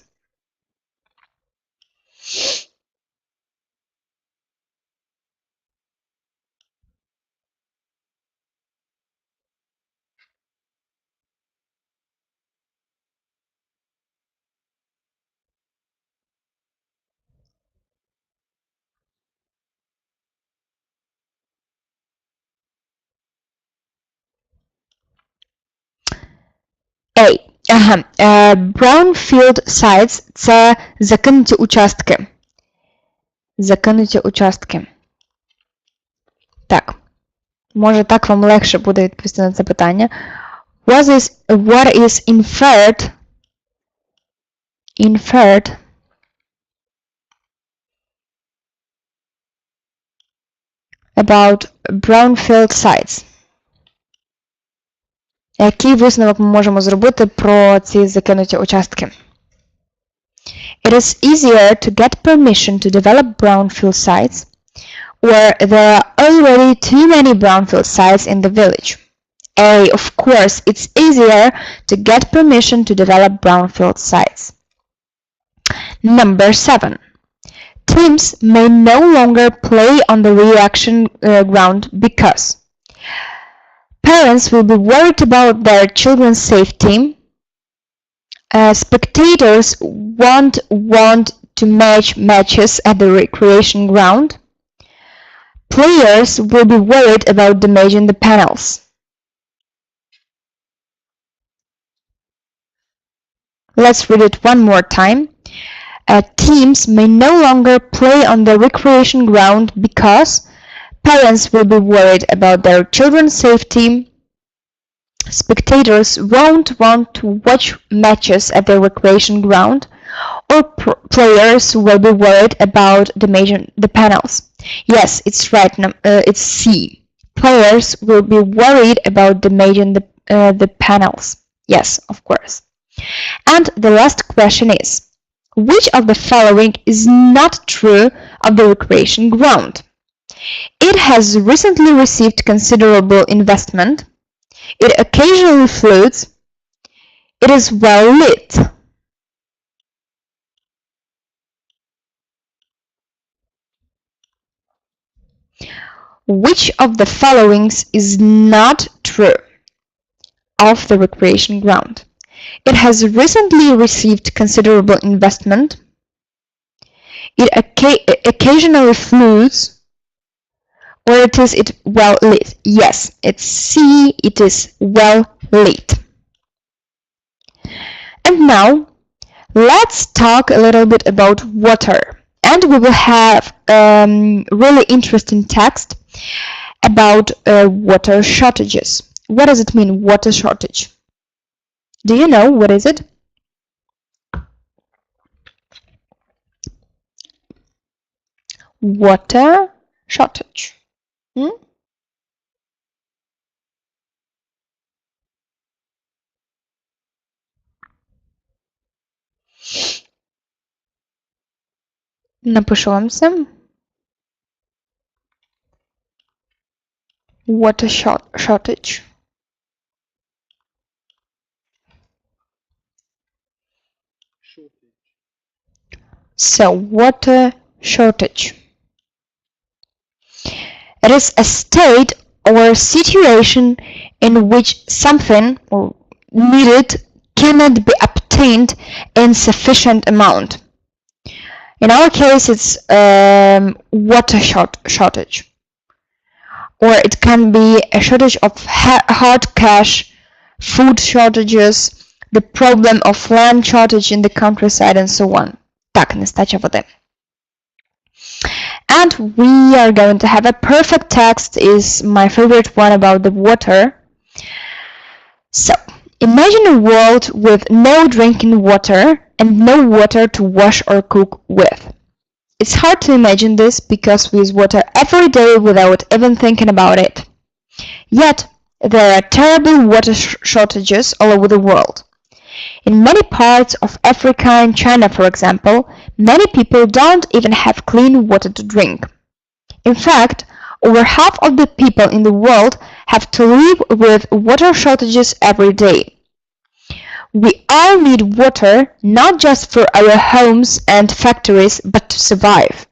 Brownfield sites – це закинуті участки. Закинуті участки. Так. Може, так вам легше буде відповісти на це питання. What is inferred about brownfield sites? Який висновок ми можемо зробити про ці закинуті участки? It is easier to get permission to develop brownfield sites, or there are already too many brownfield sites in the village. A. Of course, it's easier to get permission to develop brownfield sites. Number 7. Teams may no longer play on the reaction ground because parents will be worried about their children's safety. Spectators won't want to match matches at the recreation ground. Players will be worried about damaging the panels. Let's read it one more time. Teams may no longer play on the recreation ground because parents will be worried about their children's safety. Spectators won't want to watch matches at the recreation ground, or players will be worried about damaging the panels. Yes, it's right. It's C. Players will be worried about damaging the panels. Yes, of course. And the last question is, which of the following is not true of the recreation ground? It has recently received considerable investment. It occasionally floods. It is well lit. Which of the following is not true of the recreation ground? It has recently received considerable investment. It occasionally floods. Or it well lit? Yes, it's C. It is well lit. And now, let's talk a little bit about water. And we will have really interesting text about water shortages. What does it mean, water shortage? Do you know what is it? Water shortage. Напишу вам це. Water shortage. So, water shortage. It is a state or situation in which something needed cannot be obtained in sufficient amount. In our case, it's water shortage. Or it can be a shortage of hard cash, food shortages, the problem of land shortage in the countryside, and so on. Так, нестача води. And we are going to have a perfect text, is my favorite one about the water. So, imagine a world with no drinking water and no water to wash or cook with. It's hard to imagine this because we use water every day without even thinking about it. Yet, there are terrible water shortages all over the world. In many parts of Africa and China, for example, many people don't even have clean water to drink. In fact, over half of the people in the world have to live with water shortages every day. We all need water, not just for our homes and factories, but to survive.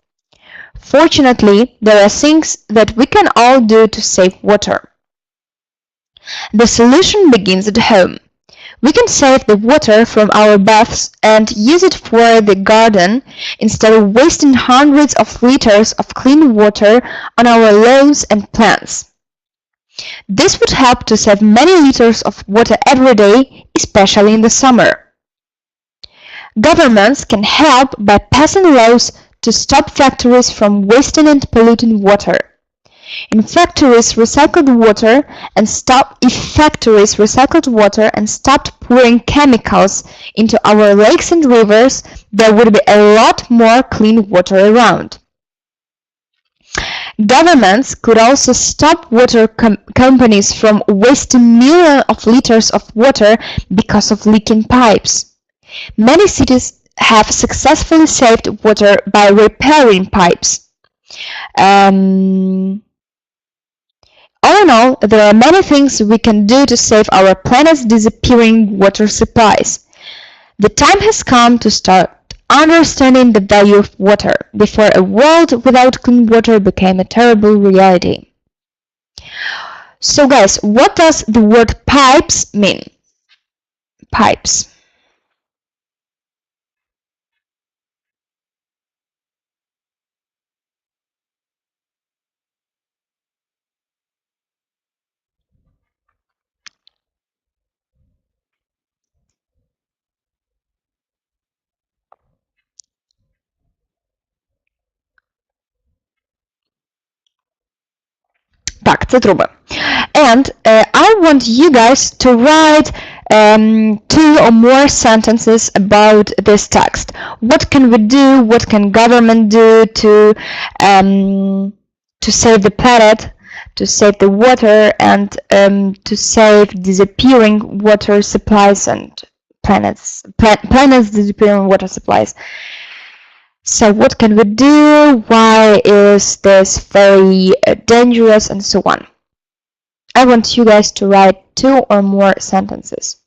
Fortunately, there are things that we can all do to save water. The solution begins at home. We can save the water from our baths and use it for the garden instead of wasting hundreds of liters of clean water on our lawns and plants. This would help to save many liters of water every day, especially in the summer. Governments can help by passing laws to stop factories from wasting and polluting water. If factories recycled water and stopped pouring chemicals into our lakes and rivers, there would be a lot more clean water around. Governments could also stop water companies from wasting millions of liters of water because of leaking pipes. Many cities have successfully saved water by repairing pipes. All in all, there are many things we can do to save our planet's disappearing water supplies. The time has come to start understanding the value of water before a world without clean water became a terrible reality. So guys, what does the word pipes mean? Pipes. Так, це труби. And I want you guys to write 2 or more sentences about this text. What can we do? What can government do to save the planet, to save the water, and to save disappearing water supplies and planets disappearing water supplies? So what can we do? Why is this very dangerous? And so on. I want you guys to write 2 or more sentences.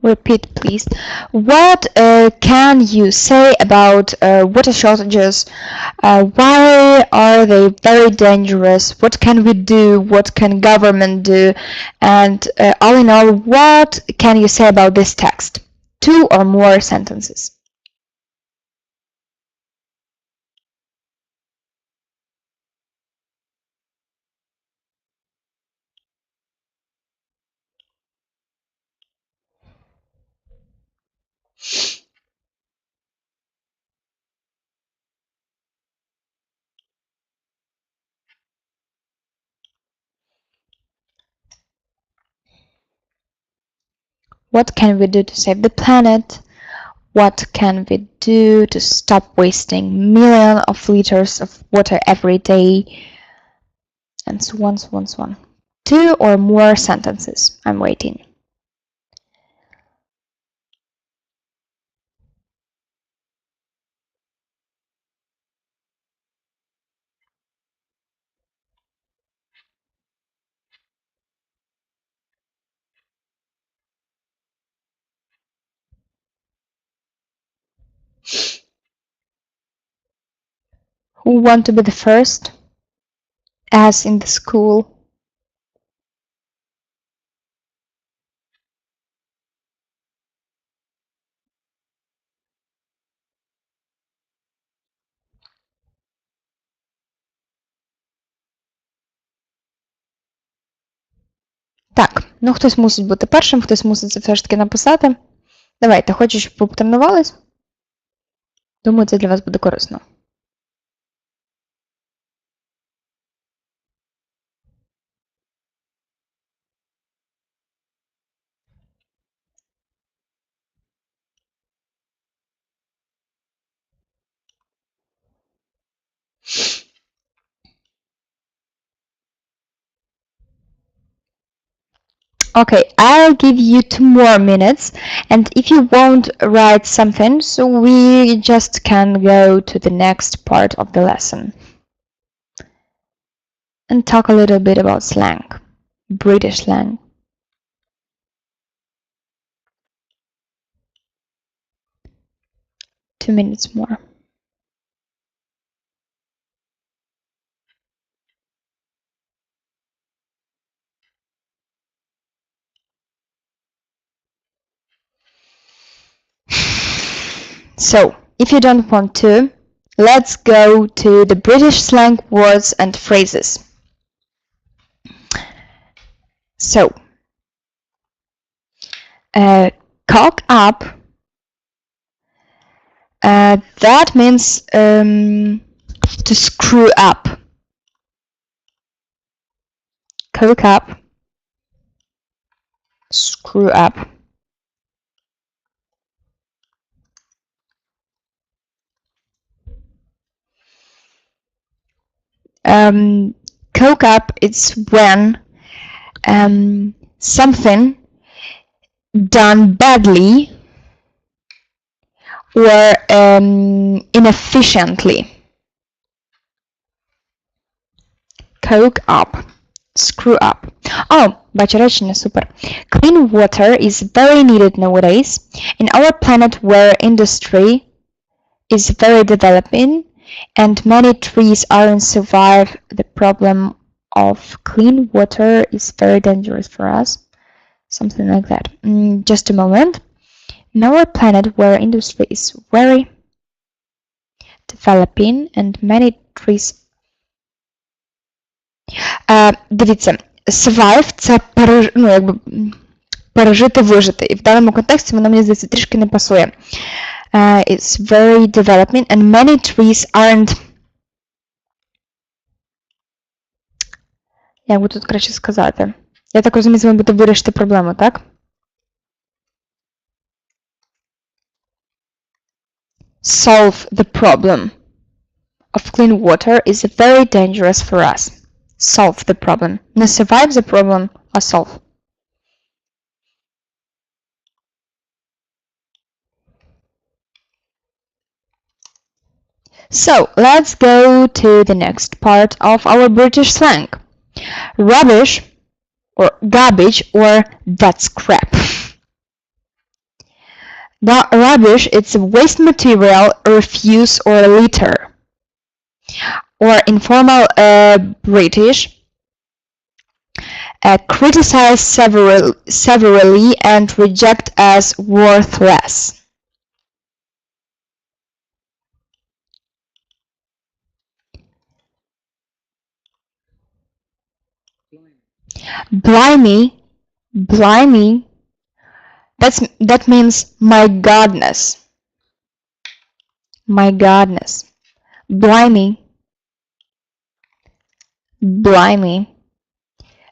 Repeat, please. What can you say about water shortages? Why are they very dangerous? What can we do? What can government do? And all in all, what can you say about this text? 2 or more sentences. What can we do to save the planet? What can we do to stop wasting millions of liters of water every day? And so on, so on, so on. 2 or more sentences. I'm waiting. Who want to be the first? As in the school. Так, ну хтось мусить бути першим, хтось мусить це все ж таки написати. Давайте, хочу, щоб ви потренувались. Думаю, це для вас буде корисно. Okay, I'll give you 2 more minutes, and if you won't write something, so we just can go to the next part of the lesson and talk a little bit about slang, British slang. Two minutes more. So, if you don't want to, let's go to the British slang words and phrases. So, cock up, that means to screw up. Cock up, screw up. Cock up, it's when something done badly or inefficiently. Cock up, screw up. Oh, бачу речення, супер. Clean water is very needed nowadays in our planet where industry is very developing and many trees aren't survive. The problem of clean water is very dangerous for us. Something like that. Just a moment. In our planet where industry is very developing and many trees. Дивіться, survive – це пережити, вижити. І в даному контексті воно, мені здається, трішки не пасує. It's very developing and many trees aren't. Як би тут краще сказати? Я так розумію, ви будете вирішити проблему, так? Solve the problem of clean water is very dangerous for us. Solve the problem. Не survive the problem, а solve. So, let's go to the next part of our British slang. Rubbish, or garbage, or that's crap. Rubbish, it's a waste material, refuse, or litter. Or informal British, criticize severely and reject as worthless. Blimey, that means my godness. My godness. Blimey.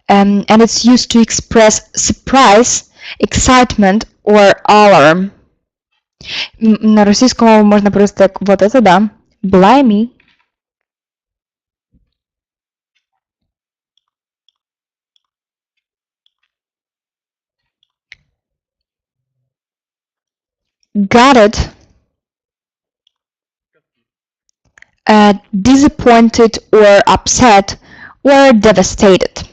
And it's used to express surprise, excitement, or alarm. На російському мову можна просто як вот это, да. Blimey. Got it. Disappointed or upset or devastated.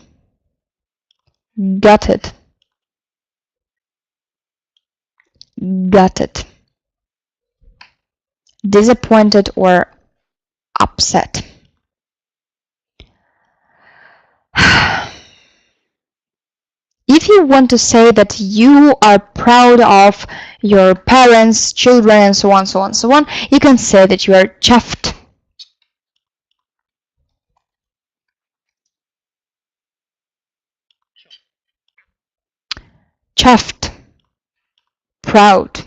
Got it. Got it. Disappointed or upset. If you want to say that you are proud of your parents, children, and so on, so on, so on, you can say that you are chuffed. Chuffed. Proud.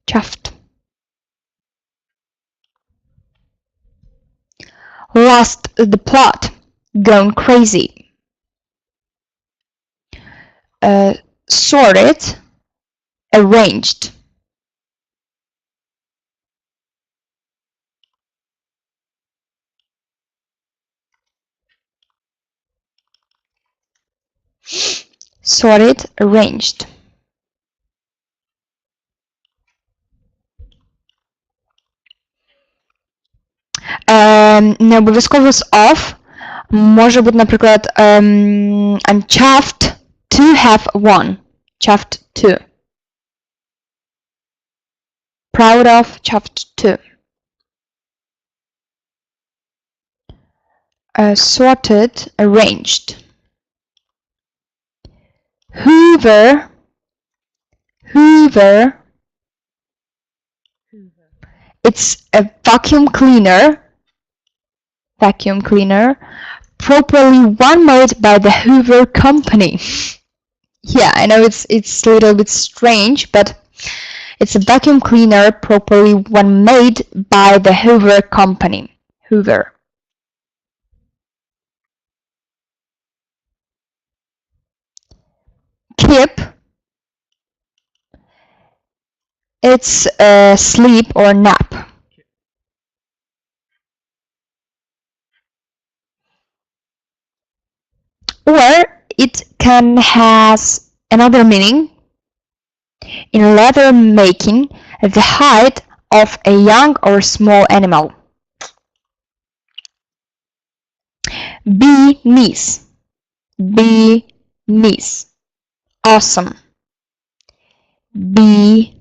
Chuffed. Lost the plot. Gone crazy. Sorted. Arranged. Sorted, arranged. Не обов'язково з of. Може бути, наприклад, I'm chuffed to have one. Chuffed to. Proud of, chuffed to. Sorted, arranged. Hoover. Hoover. It's a vacuum cleaner. Vacuum cleaner. Properly one made by the Hoover company. Yeah, I know it's a little bit strange, but it's a vacuum cleaner properly one made by the Hoover company. Hoover. Keep. It's sleep or nap. Or it can has another meaning. In leather making, the hide of a young or small animal. Beneath. Beneath. Awesome. Bee's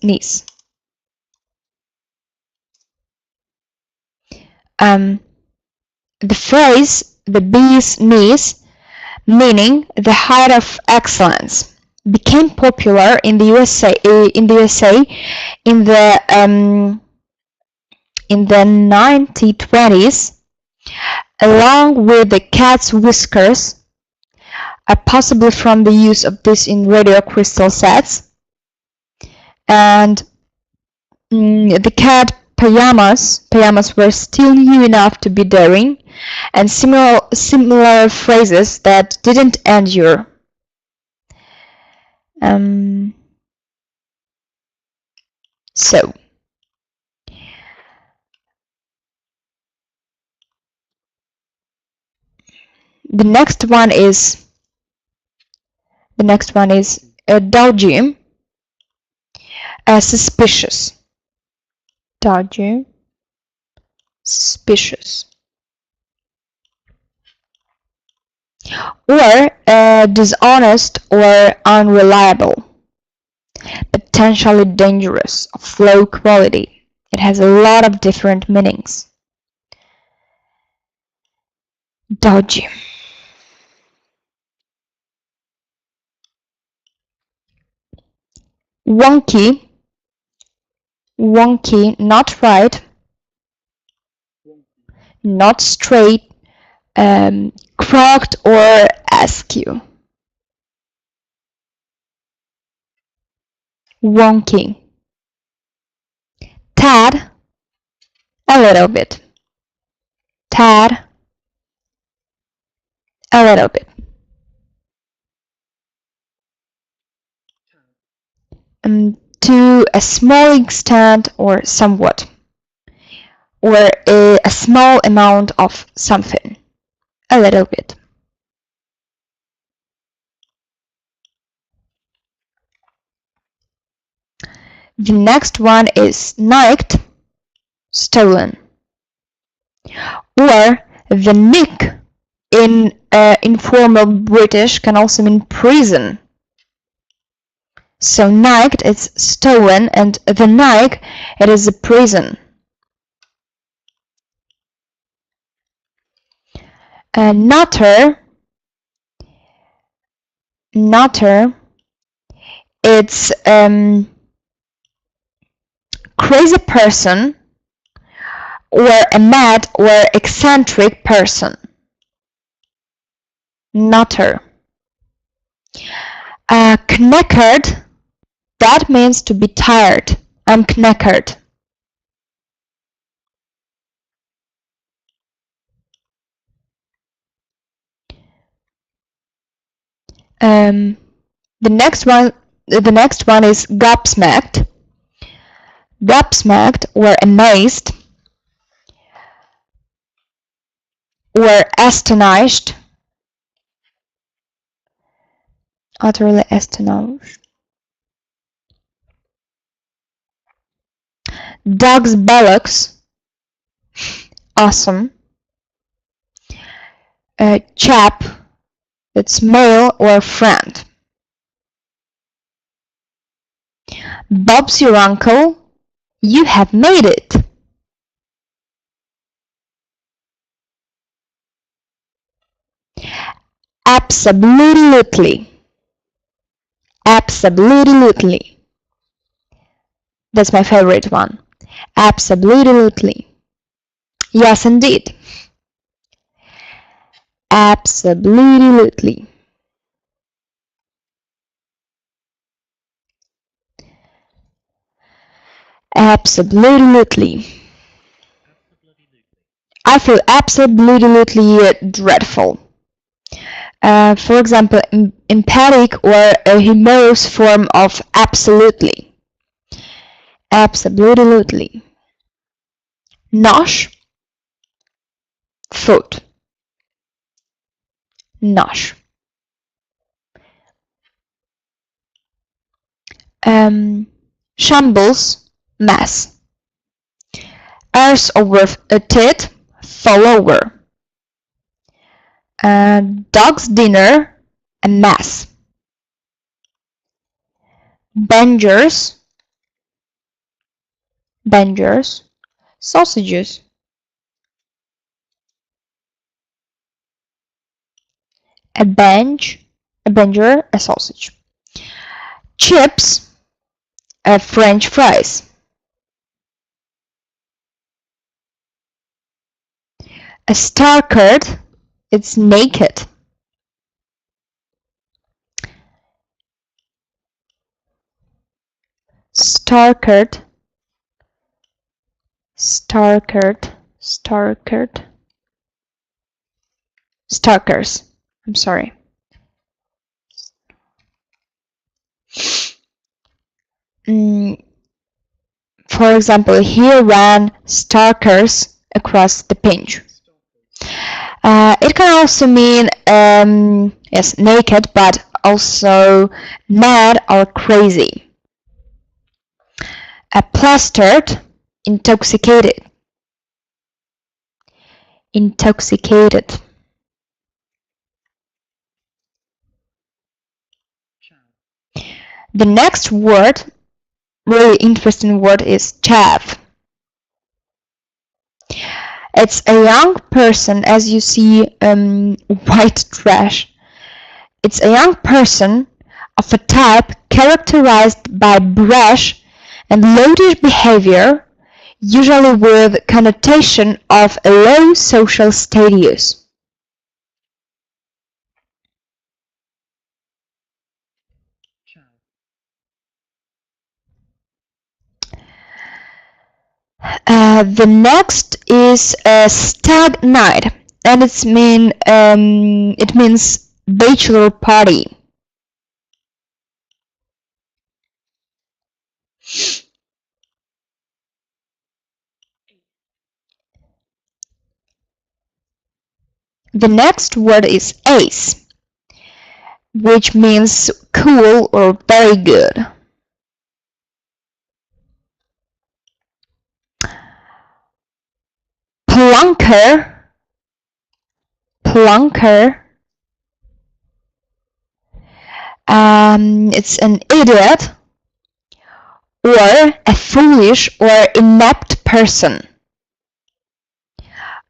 knees. The phrase the bee's knees, meaning the height of excellence, became popular in the USA in the 1920s, along with the cat's whiskers, possibly from the use of this in radio crystal sets, and the cat pajamas were still new enough to be daring, and similar phrases that didn't endure. So the next one is dodgy, suspicious. Dodgy, suspicious. Or dishonest or unreliable, potentially dangerous, of low quality. It has a lot of different meanings. Dodgy. Wonky, not right, not straight, crooked or askew. Wonky. Tad, a little bit. Tad, a little bit. To a small extent or somewhat, or a small amount of something, a little bit. The next one is nicked, stolen, or the nick in informal British can also mean prison. So nicked is stolen, and the nick, it is a prison. Nutter, it's crazy person or a mad or eccentric person. Nutter. Knackered, that means to be tired. I'm knackered. The next one is gobsmacked. Gobsmacked or amazed or astonished. Utterly astonished. Dog's bollocks. Awesome. Chap, it's male or friend. Bob's your uncle. You have made it. Absolutely. Absolutely. That's my favorite one. Absolutely. Yes, indeed. Absolutely. Absolutely. I feel absolutely dreadful. For example, emphatic or a humorous form of absolutely. Absolutely. Nosh, foot. Nosh. Shambles, mess. Arse over a tit, fall over. Dog's dinner, a mess. Bangers, sausages. A banger, a sausage. Chips, French fries. A starcard, it's naked. Starcard, starkers. I'm sorry. For example, he ran starkers across the pinch. It can also mean, yes, naked, but also mad or crazy. Plastered, intoxicated. Intoxicated. The next word, really interesting word, is chav. It's a young person, as you see, white trash. It's a young person of a type characterized by brash and loutish behavior, usually with connotation of a low social status. The next is a stag night, and it means bachelor party. The next word is ace, which means cool or very good. Plunker, It's an idiot, or a foolish or inept person.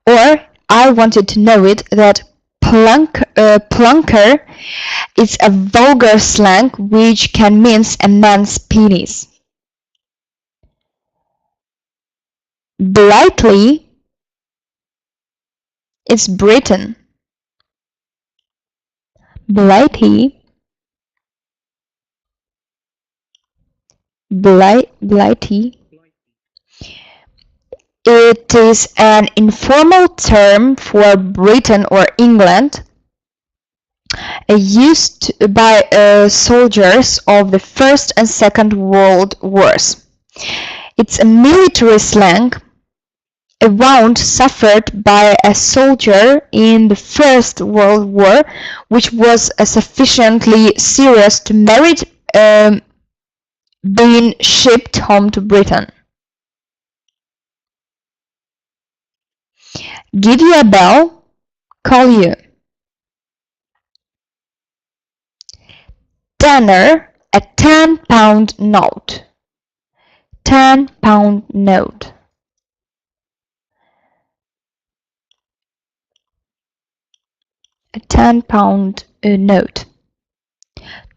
Or I wanted to know it that plunker is a vulgar slang which can mean a man's penis. Blighty is Britain. Blighty. It is an informal term for Britain or England, used by soldiers of the First and Second World Wars. It's a military slang, a wound suffered by a soldier in the First World War, which was sufficiently serious to merit being shipped home to Britain. Give you a bell, call you. Tenner, a 10-pound note. 10-pound note. A 10-pound note.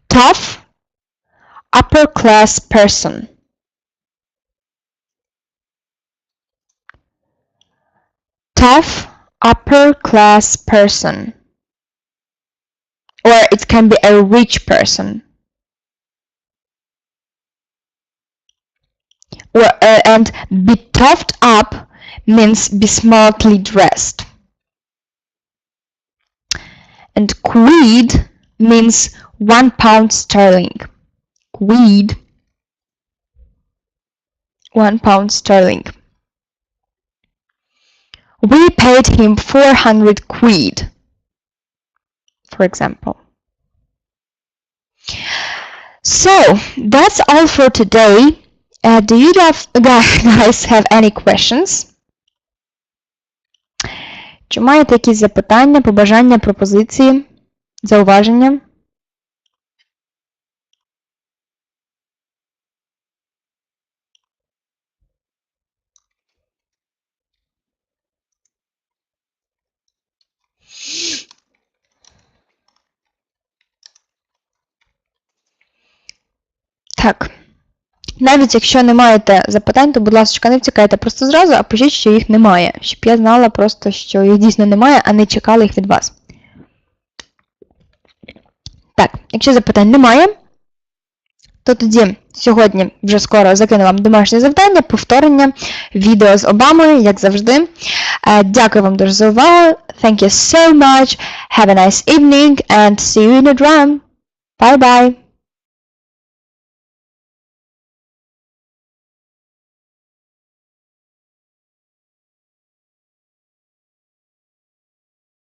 Tough, upper-class person. Tough, upper-class person. Or it can be a rich person. And be toughed up means be smartly dressed. And quid means 1 pound sterling. Quid. 1 pound sterling. We paid him 400 quid, for example. So, that's all for today. Do you guys have any questions? Чи маєте якісь запитання, побажання, пропозиції, зауваження? Так. Навіть якщо не маєте запитань, то, будь ласка, не втікайте просто зразу, а пишіть, що їх немає. Щоб я знала просто, що їх дійсно немає, а не чекала їх від вас. Так, якщо запитань немає, то тоді сьогодні вже скоро закину вам домашнє завдання, повторення відео з Обамою, як завжди. Дякую вам дуже за увагу. Thank you so much. Have a nice evening and see you in the drum. Bye-bye.